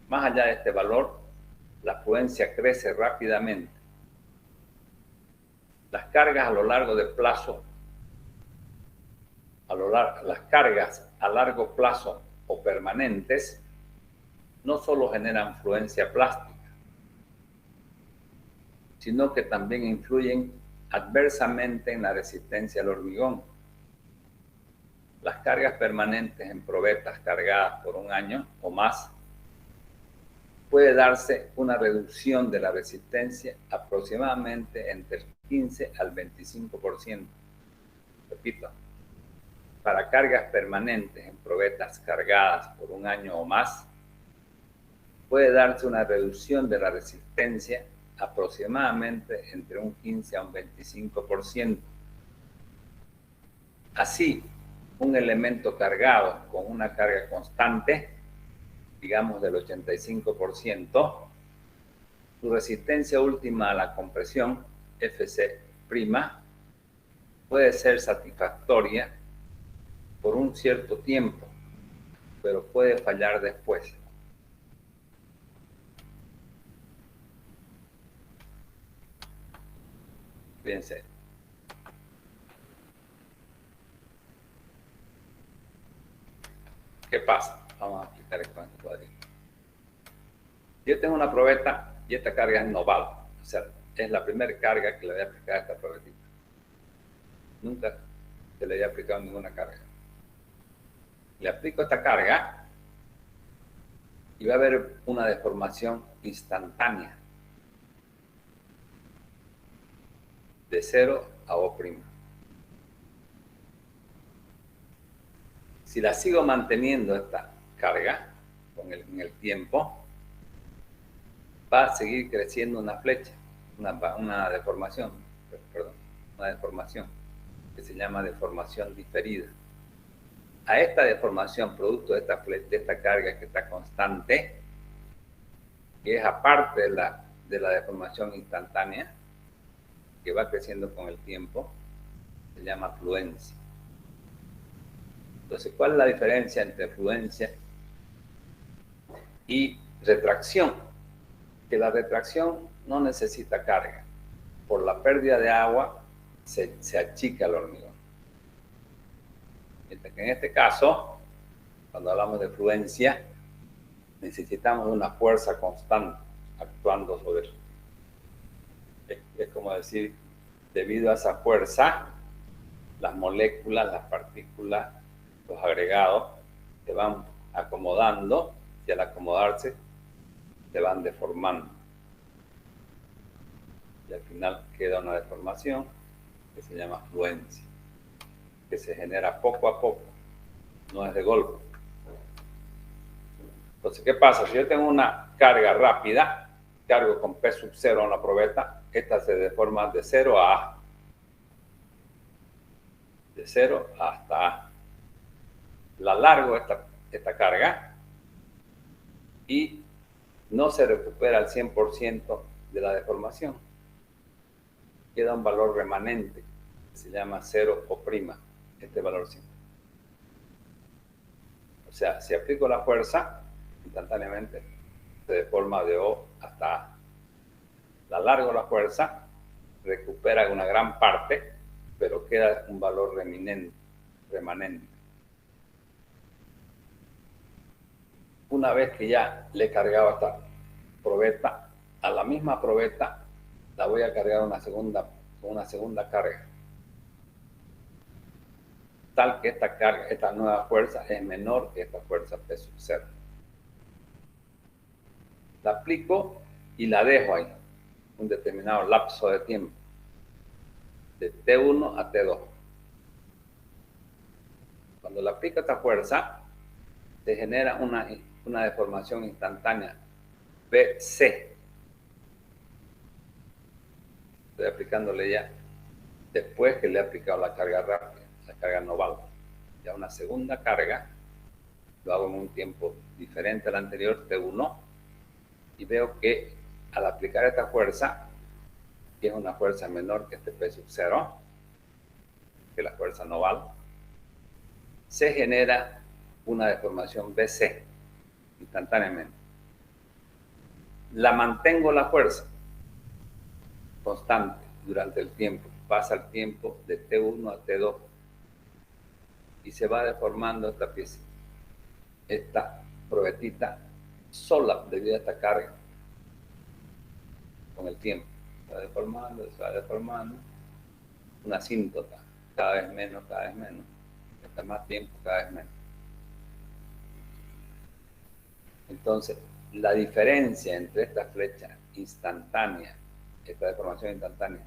Más allá de este valor, la fluencia crece rápidamente. Las cargas a lo largo de plazo, las cargas a largo plazo o permanentes, no solo generan fluencia plástica, sino que también influyen adversamente en la resistencia al hormigón. Las cargas permanentes en probetas cargadas por un año o más puede darse una reducción de la resistencia aproximadamente entre el 15 al 25%. Repito, para cargas permanentes en probetas cargadas por un año o más, puede darse una reducción de la resistencia aproximadamente entre un 15 a un 25%. Así, un elemento cargado con una carga constante, digamos del 85%, su resistencia última a la compresión, Fc', puede ser satisfactoria por un cierto tiempo, pero puede fallar después. Fíjense. ¿Qué pasa? Vamos a aplicar esto en el cuadrito. Yo tengo una probeta y esta carga es noval. O sea, es la primera carga que le voy a aplicar a esta probetita. Nunca se le había aplicado ninguna carga. Le aplico esta carga y va a haber una deformación instantánea de 0 a O'. Si la sigo manteniendo esta carga en el tiempo, va a seguir creciendo una flecha, una deformación, perdón, una deformación que se llama deformación diferida. A esta deformación, producto de esta carga que está constante, que es aparte de la deformación instantánea, que va creciendo con el tiempo, se llama fluencia. Entonces, ¿cuál es la diferencia entre fluencia y retracción? Que la retracción no necesita carga. Por la pérdida de agua se achica el hormigón. Mientras que en este caso, cuando hablamos de fluencia, necesitamos una fuerza constante actuando sobre eso. Es como decir, debido a esa fuerza, las moléculas, las partículas, los agregados se van acomodando y al acomodarse se van deformando. Y al final queda una deformación que se llama fluencia. que se genera poco a poco, no es de golpe. Entonces, ¿qué pasa? Si yo tengo una carga rápida, cargo con P sub 0 en la probeta, esta se deforma de 0 a A. De 0 hasta A. La largo esta carga y no se recupera al 100% de la deformación. Queda un valor remanente, que se llama 0 o prima, este valor simple. O sea, si aplico la fuerza, instantáneamente se deforma de O hasta A. La largo la fuerza, recupera una gran parte, pero queda un valor remanente. Una vez que ya le he cargado esta probeta, a la misma probeta la voy a cargar con una segunda carga. Tal que esta nueva fuerza es menor que esta fuerza P sub 0. La aplico y la dejo ahí, un determinado lapso de tiempo, de T1 a T2. Cuando le aplico esta fuerza, se genera una deformación instantánea, BC. Estoy aplicándole ya, después que le he aplicado la carga rápida, la carga noval. Ya una segunda carga, lo hago en un tiempo diferente al anterior, T1, y veo que al aplicar esta fuerza, que es una fuerza menor que este P sub 0, que la fuerza noval, se genera una deformación BC instantáneamente. La mantengo la fuerza constante durante el tiempo. Pasa el tiempo de T1 a T2 y se va deformando esta pieza, esta probetita sola debido a esta carga con el tiempo. Se va deformando, una asíntota, cada vez menos, está más tiempo, cada vez menos. Entonces, la diferencia entre esta flecha instantánea, esta deformación instantánea,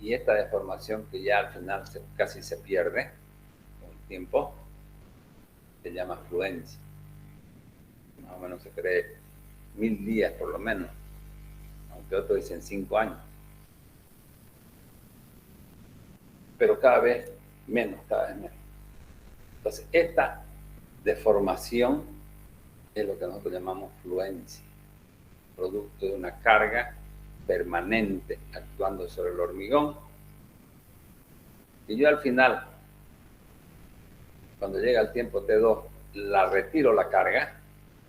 y esta deformación que ya al final casi se pierde con el tiempo, se llama fluencia. Más o menos se cree 1000 días por lo menos, aunque otros dicen 5 años. Pero cada vez menos. Entonces, esta deformación es lo que nosotros llamamos fluencia, producto de una carga permanente actuando sobre el hormigón. Y yo al final, cuando llega el tiempo T2, la retiro la carga,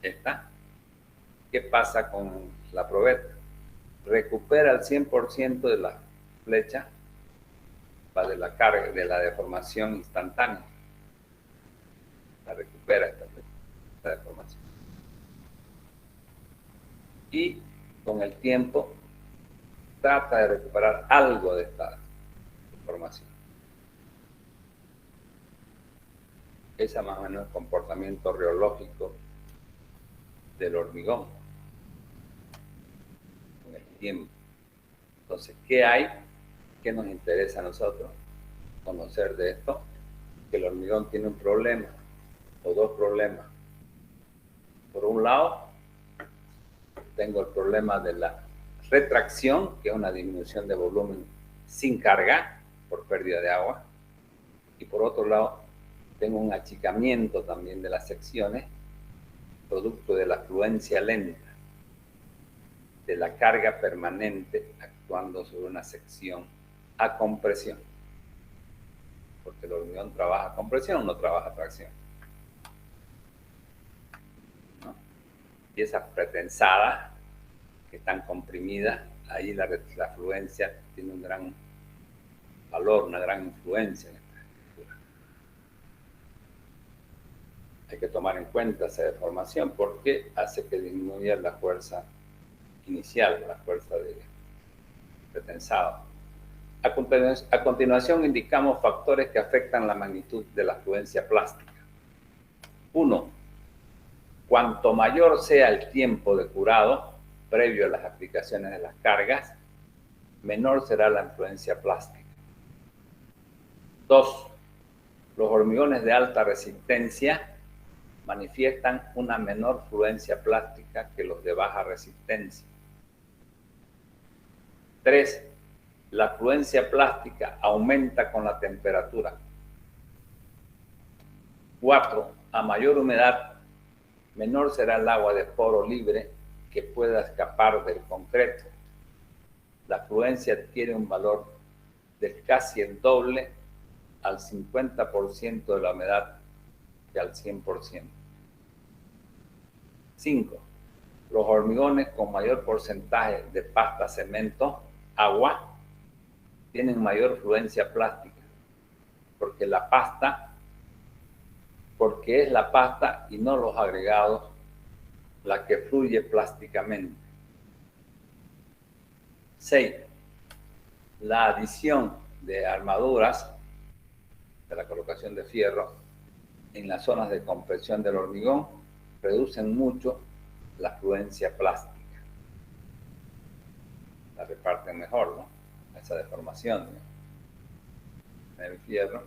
esta. ¿Qué pasa con la probeta? Recupera el 100% de la flecha, va de la carga, de la deformación instantánea. La recupera esta deformación. Y con el tiempo trata de recuperar algo de esta deformación. Ese más o menos es el comportamiento reológico del hormigón con el tiempo. Entonces, ¿qué hay? ¿Qué nos interesa a nosotros conocer de esto? Que el hormigón tiene un problema o dos problemas. Por un lado, tengo el problema de la retracción, que es una disminución de volumen sin carga por pérdida de agua. Y por otro lado, tengo un achicamiento también de las secciones, producto de la fluencia lenta, de la carga permanente actuando sobre una sección a compresión. Porque el hormigón trabaja a compresión, no trabaja a tracción. ¿No? Y esas pretensadas que están comprimidas, ahí la fluencia tiene un gran valor, una gran influencia en esta estructura. Hay que tomar en cuenta esa deformación porque hace que disminuya la fuerza inicial, la fuerza de pretensado. A continuación indicamos factores que afectan la magnitud de la fluencia plástica. 1. Cuanto mayor sea el tiempo de curado previo a las aplicaciones de las cargas, menor será la influencia plástica. 2. Los hormigones de alta resistencia manifiestan una menor fluencia plástica que los de baja resistencia. 3. La fluencia plástica aumenta con la temperatura. 4. A mayor humedad, menor será el agua de poro libre que pueda escapar del concreto. La fluencia adquiere un valor de casi el doble al 50% de la humedad que al 100%. 5. Los hormigones con mayor porcentaje de pasta, cemento, agua, tienen mayor fluencia plástica, porque es la pasta y no los agregados la que fluye plásticamente. 6. La adición de armaduras, de la colocación de fierro, en las zonas de compresión del hormigón, reducen mucho la fluencia plástica. La reparten mejor, ¿no? Esa deformación, ¿no? En el fierro,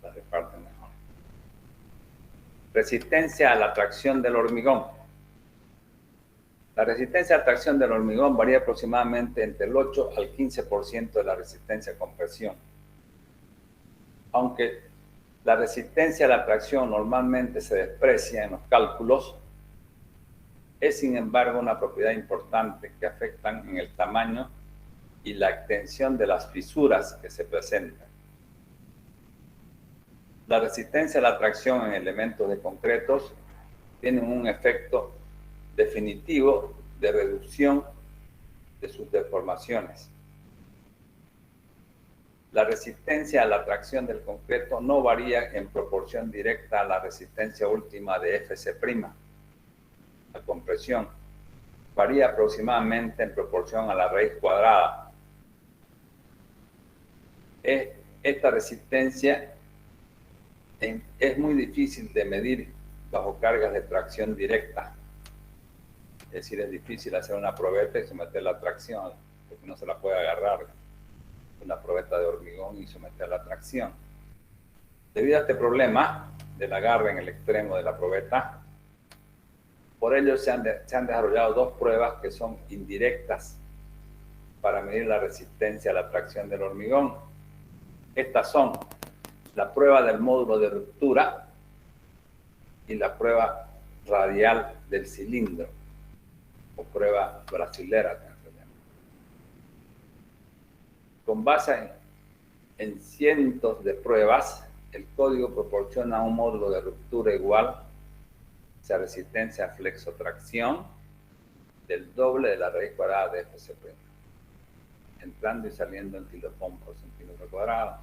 la reparten mejor. Resistencia a la tracción del hormigón. La resistencia a tracción del hormigón varía aproximadamente entre el 8 al 15% de la resistencia a compresión. Aunque la resistencia a la tracción normalmente se desprecia en los cálculos, es sin embargo una propiedad importante que afectan en el tamaño y la extensión de las fisuras que se presentan. La resistencia a la tracción en elementos de concretos tiene un efecto definitivo de reducción de sus deformaciones. La resistencia a la tracción del concreto no varía en proporción directa a la resistencia última de Fc', la compresión. Varía aproximadamente en proporción a la raíz cuadrada. Esta resistencia es muy difícil de medir bajo cargas de tracción directa. Es decir, es difícil hacer una probeta y someter la tracción, porque no se la puede agarrar una probeta de hormigón y someter la tracción. Debido a este problema del agarre en el extremo de la probeta, por ello se han desarrollado dos pruebas que son indirectas para medir la resistencia a la tracción del hormigón. Estas son la prueba del módulo de ruptura y la prueba radial del cilindro, o prueba brasilera. Con base en cientos de pruebas, el código proporciona un módulo de ruptura igual a resistencia a flexotracción del doble de la raíz cuadrada de Fc', entrando y saliendo en kiloohm por centímetro cuadrado.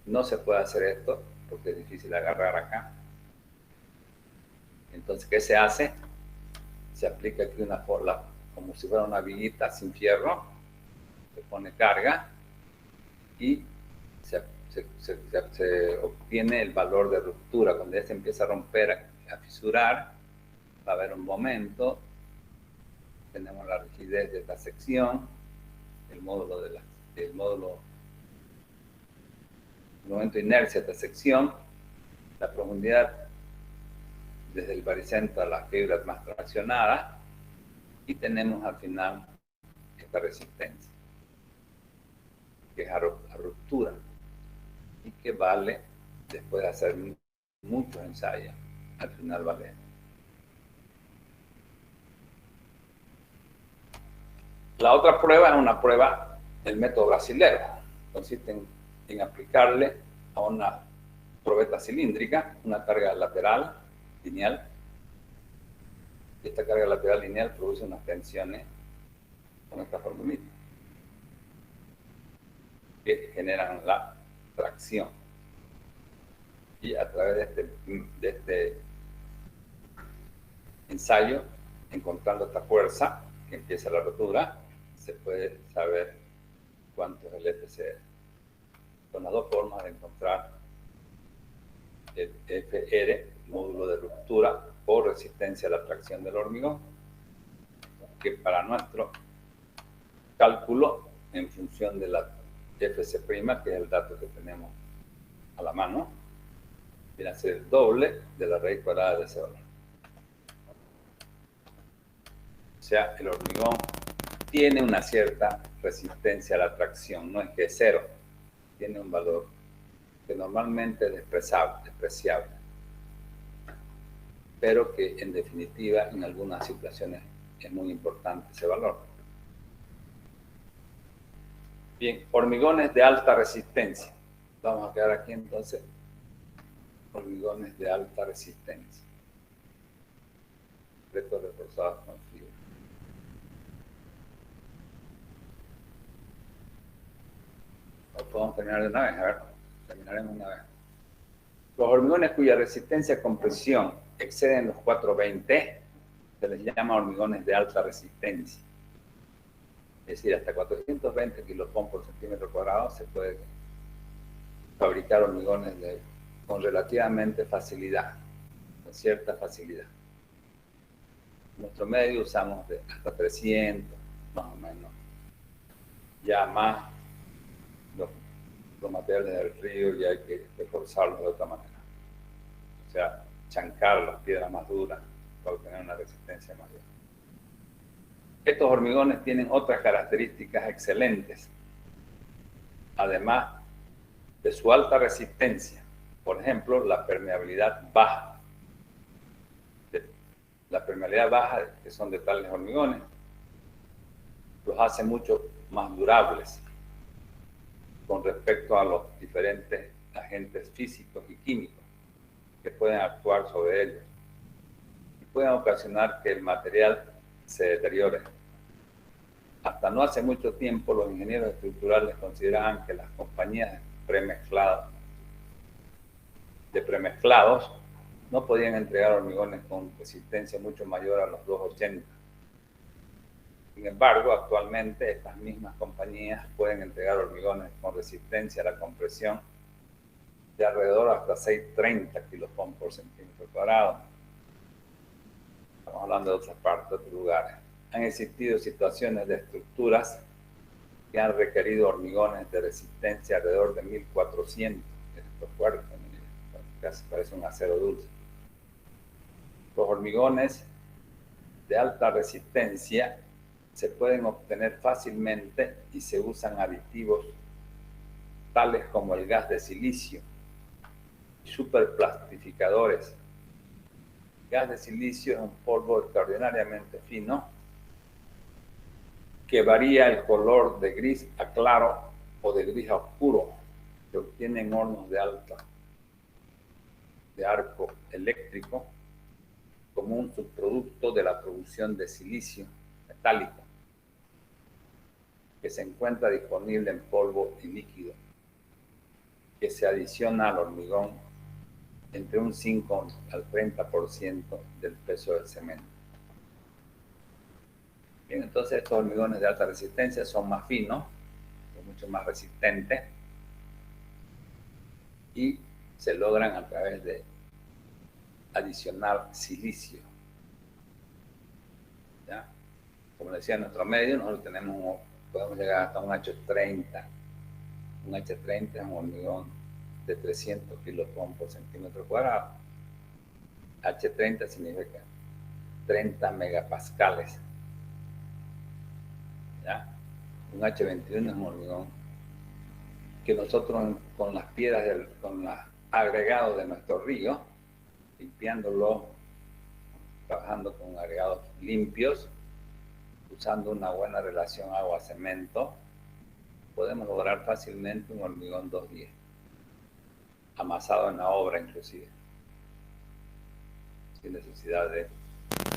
No se puede hacer esto porque es difícil agarrar acá. Entonces, ¿qué se hace? Se aplica aquí una forma, como si fuera una viguita sin fierro, se pone carga y se obtiene el valor de ruptura. Cuando ya se empieza a romper, a fisurar, va a haber un momento, tenemos la rigidez de esta sección, el momento de inercia de esta sección, la profundidad desde el baricentro a las fibras más traccionadas, y tenemos al final esta resistencia, que es a ruptura, y que vale, después de hacer muchos ensayos, al final vale. La otra prueba es una prueba del método brasilero. Consiste en aplicarle a una probeta cilíndrica una carga lateral lineal. Esta carga lateral lineal produce unas tensiones con esta formulita que generan la tracción. Y a través de este ensayo, encontrando esta fuerza que empieza la rotura, se puede saber cuánto es el FCR. Son las dos formas de encontrar el FR, módulo de ruptura o resistencia a la tracción del hormigón, que para nuestro cálculo, en función de la Fc', que es el dato que tenemos a la mano, viene a ser el doble de la raíz cuadrada de ese valor. O sea, el hormigón tiene una cierta resistencia a la tracción, no es que es cero, tiene un valor que normalmente es despreciable, pero que en definitiva en algunas situaciones es muy importante ese valor. Bien, hormigones de alta resistencia. Vamos a quedar aquí entonces, hormigones de alta resistencia. Concretos reforzados con fibra. Podemos terminar de una vez, a ver, terminaremos una vez. Los hormigones cuya resistencia a compresión exceden los 420 se les llama hormigones de alta resistencia. Es decir, hasta 420 kilopon por centímetro cuadrado se puede fabricar hormigones con relativamente facilidad, con cierta facilidad. En nuestro medio usamos hasta 300, más o menos. Ya más los materiales del río ya hay que reforzarlos de otra manera. O sea, chancar las piedras más duras para obtener una resistencia mayor. Estos hormigones tienen otras características excelentes, además de su alta resistencia. Por ejemplo, la permeabilidad baja. La permeabilidad baja que son de tales hormigones los hace mucho más durables con respecto a los diferentes agentes físicos y químicos que pueden actuar sobre ellos y pueden ocasionar que el material se deteriore. Hasta no hace mucho tiempo los ingenieros estructurales consideraban que las compañías de premezclados no podían entregar hormigones con resistencia mucho mayor a los 280. Sin embargo, actualmente estas mismas compañías pueden entregar hormigones con resistencia a la compresión de alrededor hasta 630 kilopon por centímetro cuadrado. Estamos hablando de otras partes, de otros lugares. Han existido situaciones de estructuras que han requerido hormigones de resistencia alrededor de 1400. Esto es fuerte, casi parece un acero dulce. Los hormigones de alta resistencia se pueden obtener fácilmente y se usan aditivos tales como el gas de silicio y superplastificadores. El gas de silicio es un polvo extraordinariamente fino que varía el color de gris a claro o de gris a oscuro, que obtiene en hornos de arco eléctrico como un subproducto de la producción de silicio metálico, que se encuentra disponible en polvo y líquido, que se adiciona al hormigón entre un 5 al 30% del peso del cemento. Bien, entonces estos hormigones de alta resistencia son más finos, son mucho más resistentes y se logran a través de adicionar silicio. ¿Ya? Como decía en nuestro medio, nosotros podemos llegar hasta un H30. Un H30 es un hormigón de 300 kilopon por centímetro cuadrado. H30 significa 30 megapascales. ¿Ya? Un H21 es un hormigón que nosotros con las piedras, con los agregados de nuestro río, limpiándolo, trabajando con agregados limpios, usando una buena relación agua-cemento, podemos lograr fácilmente un hormigón 210, amasado en la obra inclusive, sin necesidad de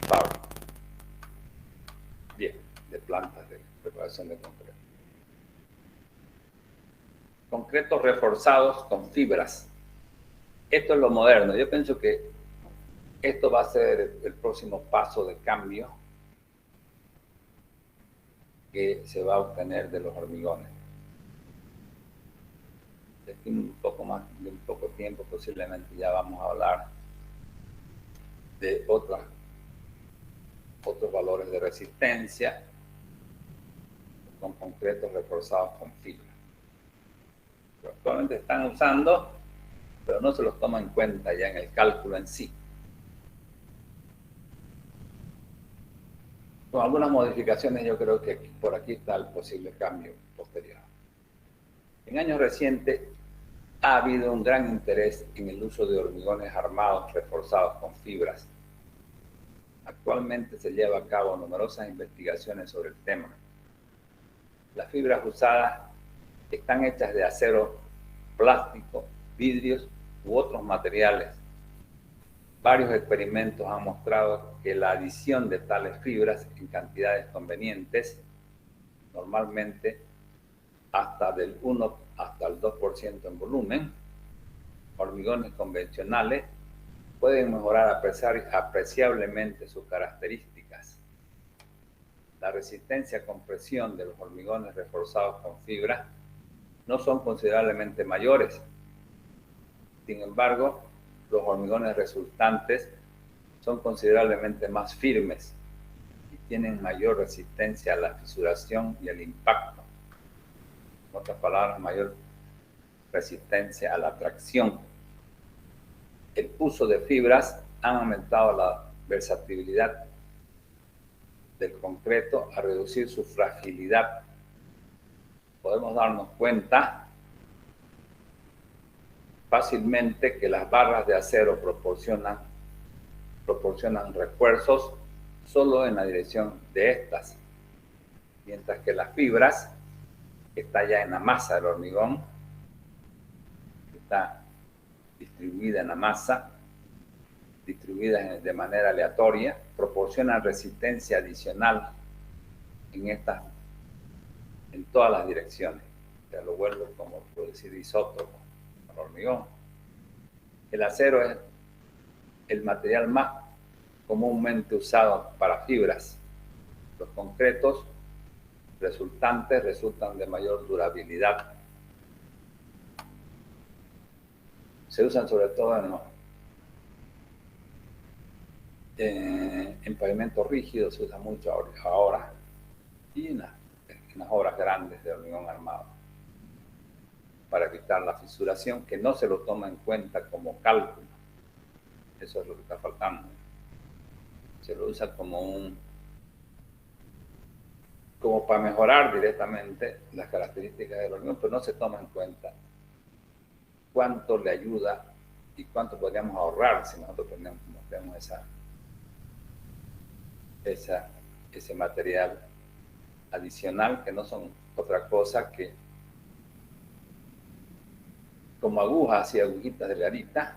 fábrica. Bien, de plantas de preparación de concreto. Concretos reforzados con fibras. Esto es lo moderno. Yo pienso que esto va a ser el próximo paso de cambio que se va a obtener de los hormigones. De aquí un poco más, de un poco tiempo, posiblemente ya vamos a hablar de otros valores de resistencia con concretos reforzados con fibra. Pero actualmente están usando pero no se los toma en cuenta ya en el cálculo en sí. Con algunas modificaciones yo creo que por aquí está el posible cambio posterior. En años recientes ha habido un gran interés en el uso de hormigones armados reforzados con fibras. Actualmente se lleva a cabo numerosas investigaciones sobre el tema. Las fibras usadas están hechas de acero, plástico, vidrios u otros materiales. Varios experimentos han mostrado que la adición de tales fibras en cantidades convenientes, normalmente hasta del 1 hasta el 2% en volumen, hormigones convencionales pueden mejorar apreciablemente sus características. La resistencia a compresión de los hormigones reforzados con fibra no son considerablemente mayores. Sin embargo, los hormigones resultantes son considerablemente más firmes y tienen mayor resistencia a la fisuración y al impacto. En otras palabras, mayor resistencia a la tracción. El uso de fibras ha aumentado la versatilidad del concreto a reducir su fragilidad. Podemos darnos cuenta fácilmente que las barras de acero proporcionan refuerzos solo en la dirección de estas, mientras que las fibras, que está ya en la masa del hormigón, que está distribuida en la masa, distribuidas de manera aleatoria, proporcionan resistencia adicional en todas las direcciones. Ya lo vuelvo como por decir isótopo al hormigón. El acero es el material más comúnmente usado para fibras. Los concretos resultantes resultan de mayor durabilidad. Se usan sobre todo en pavimentos rígidos, se usa mucho ahora, y en las obras grandes de hormigón armado, para evitar la fisuración, que no se lo toma en cuenta como cálculo. Eso es lo que está faltando. Se lo usa como para mejorar directamente las características del hormigón, pero no se toma en cuenta cuánto le ayuda y cuánto podríamos ahorrar si nosotros tenemos ese material adicional, que no son otra cosa que como agujas y agujitas delgaditas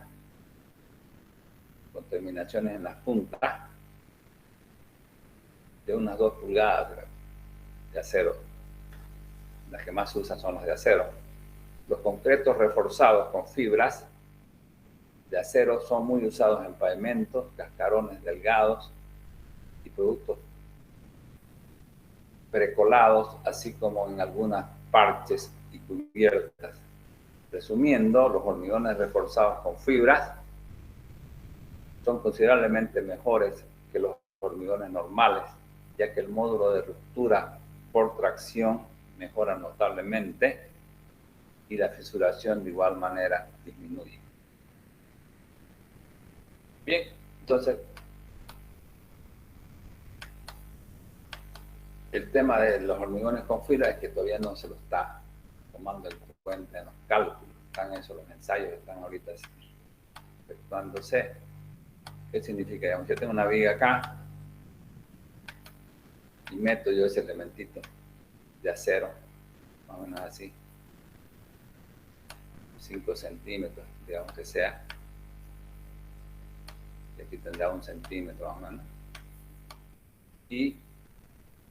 con terminaciones en las puntas de unas 2 pulgadas de acero. Las que más se usan son las de acero. Los concretos reforzados con fibras de acero son muy usados en pavimentos, cascarones delgados y productos precolados, así como en algunas parches y cubiertas. Resumiendo, los hormigones reforzados con fibras son considerablemente mejores que los hormigones normales, ya que el módulo de ruptura por tracción mejora notablemente y la fisuración de igual manera disminuye. Bien, entonces, el tema de los hormigones con fibra es que todavía no se lo está tomando en cuenta en los cálculos. Están eso, los ensayos están ahorita efectuándose. ¿Qué significa? Digamos, yo tengo una viga acá y meto yo ese elementito de acero, más o menos así, 5 centímetros, digamos que sea. Y aquí tendrá 1 centímetro más o menos. Y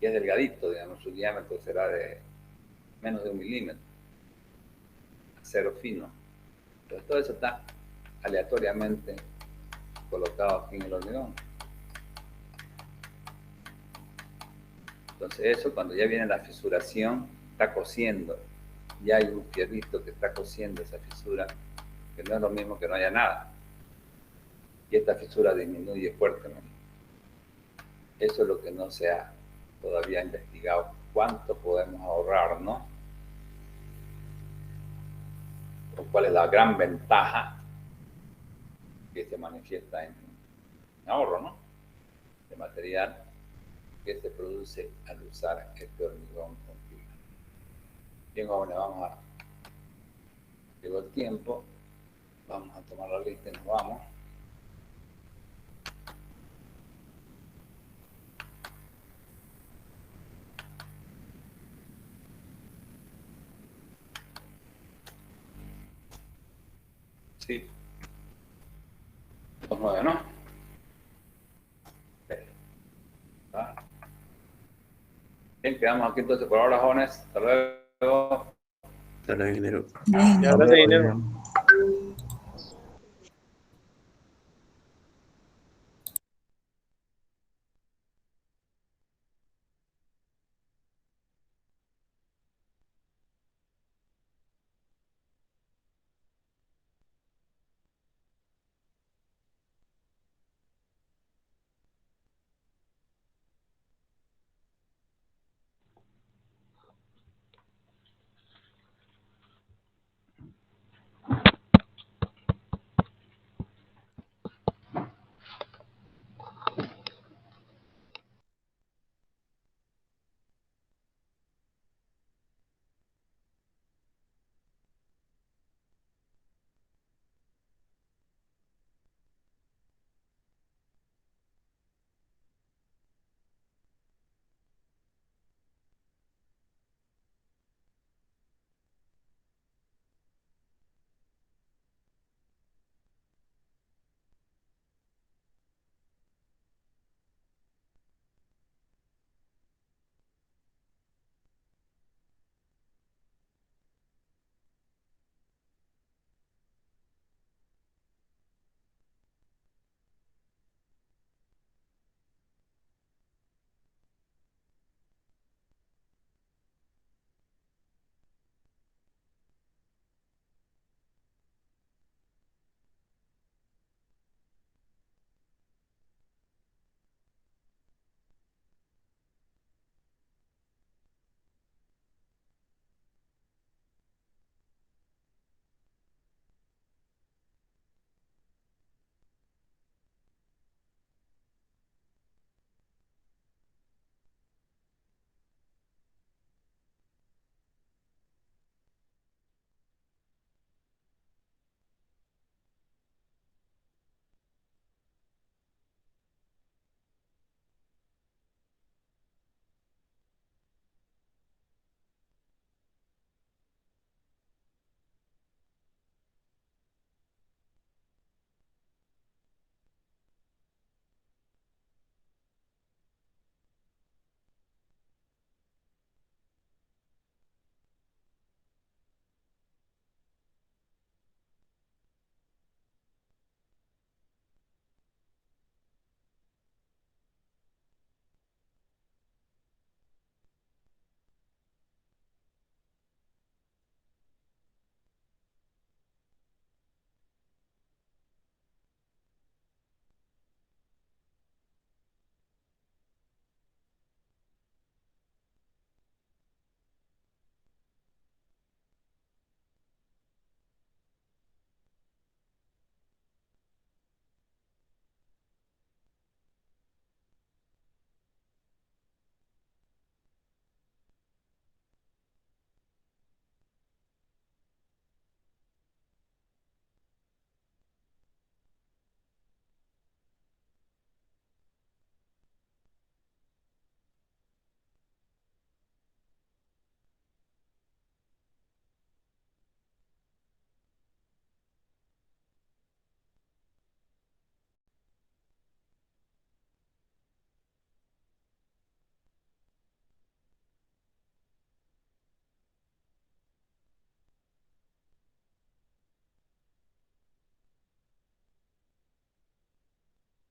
es delgadito, digamos, su diámetro será de menos de 1 milímetro. Acero fino. Entonces todo eso está aleatoriamente colocado aquí en el hormigón. Entonces eso, cuando ya viene la fisuración, está cosiendo. Ya hay un fierrito que está cosiendo esa fisura, que no es lo mismo que no haya nada. Y esta fisura disminuye fuertemente. Eso es lo que no se ha todavía investigado. ¿Cuánto podemos ahorrar, no? O cuál es la gran ventaja que se manifiesta en ahorro, ¿no? De material que se produce al usar este hormigón con fibra. Bien, jóvenes, llegó el tiempo, vamos a tomar la lista y nos vamos. Sí. 2.9, ¿no? Bien, quedamos aquí entonces por ahora, jóvenes. Hasta luego. Hasta luego, ingeniero. Bien. Ya, gracias, ingeniero.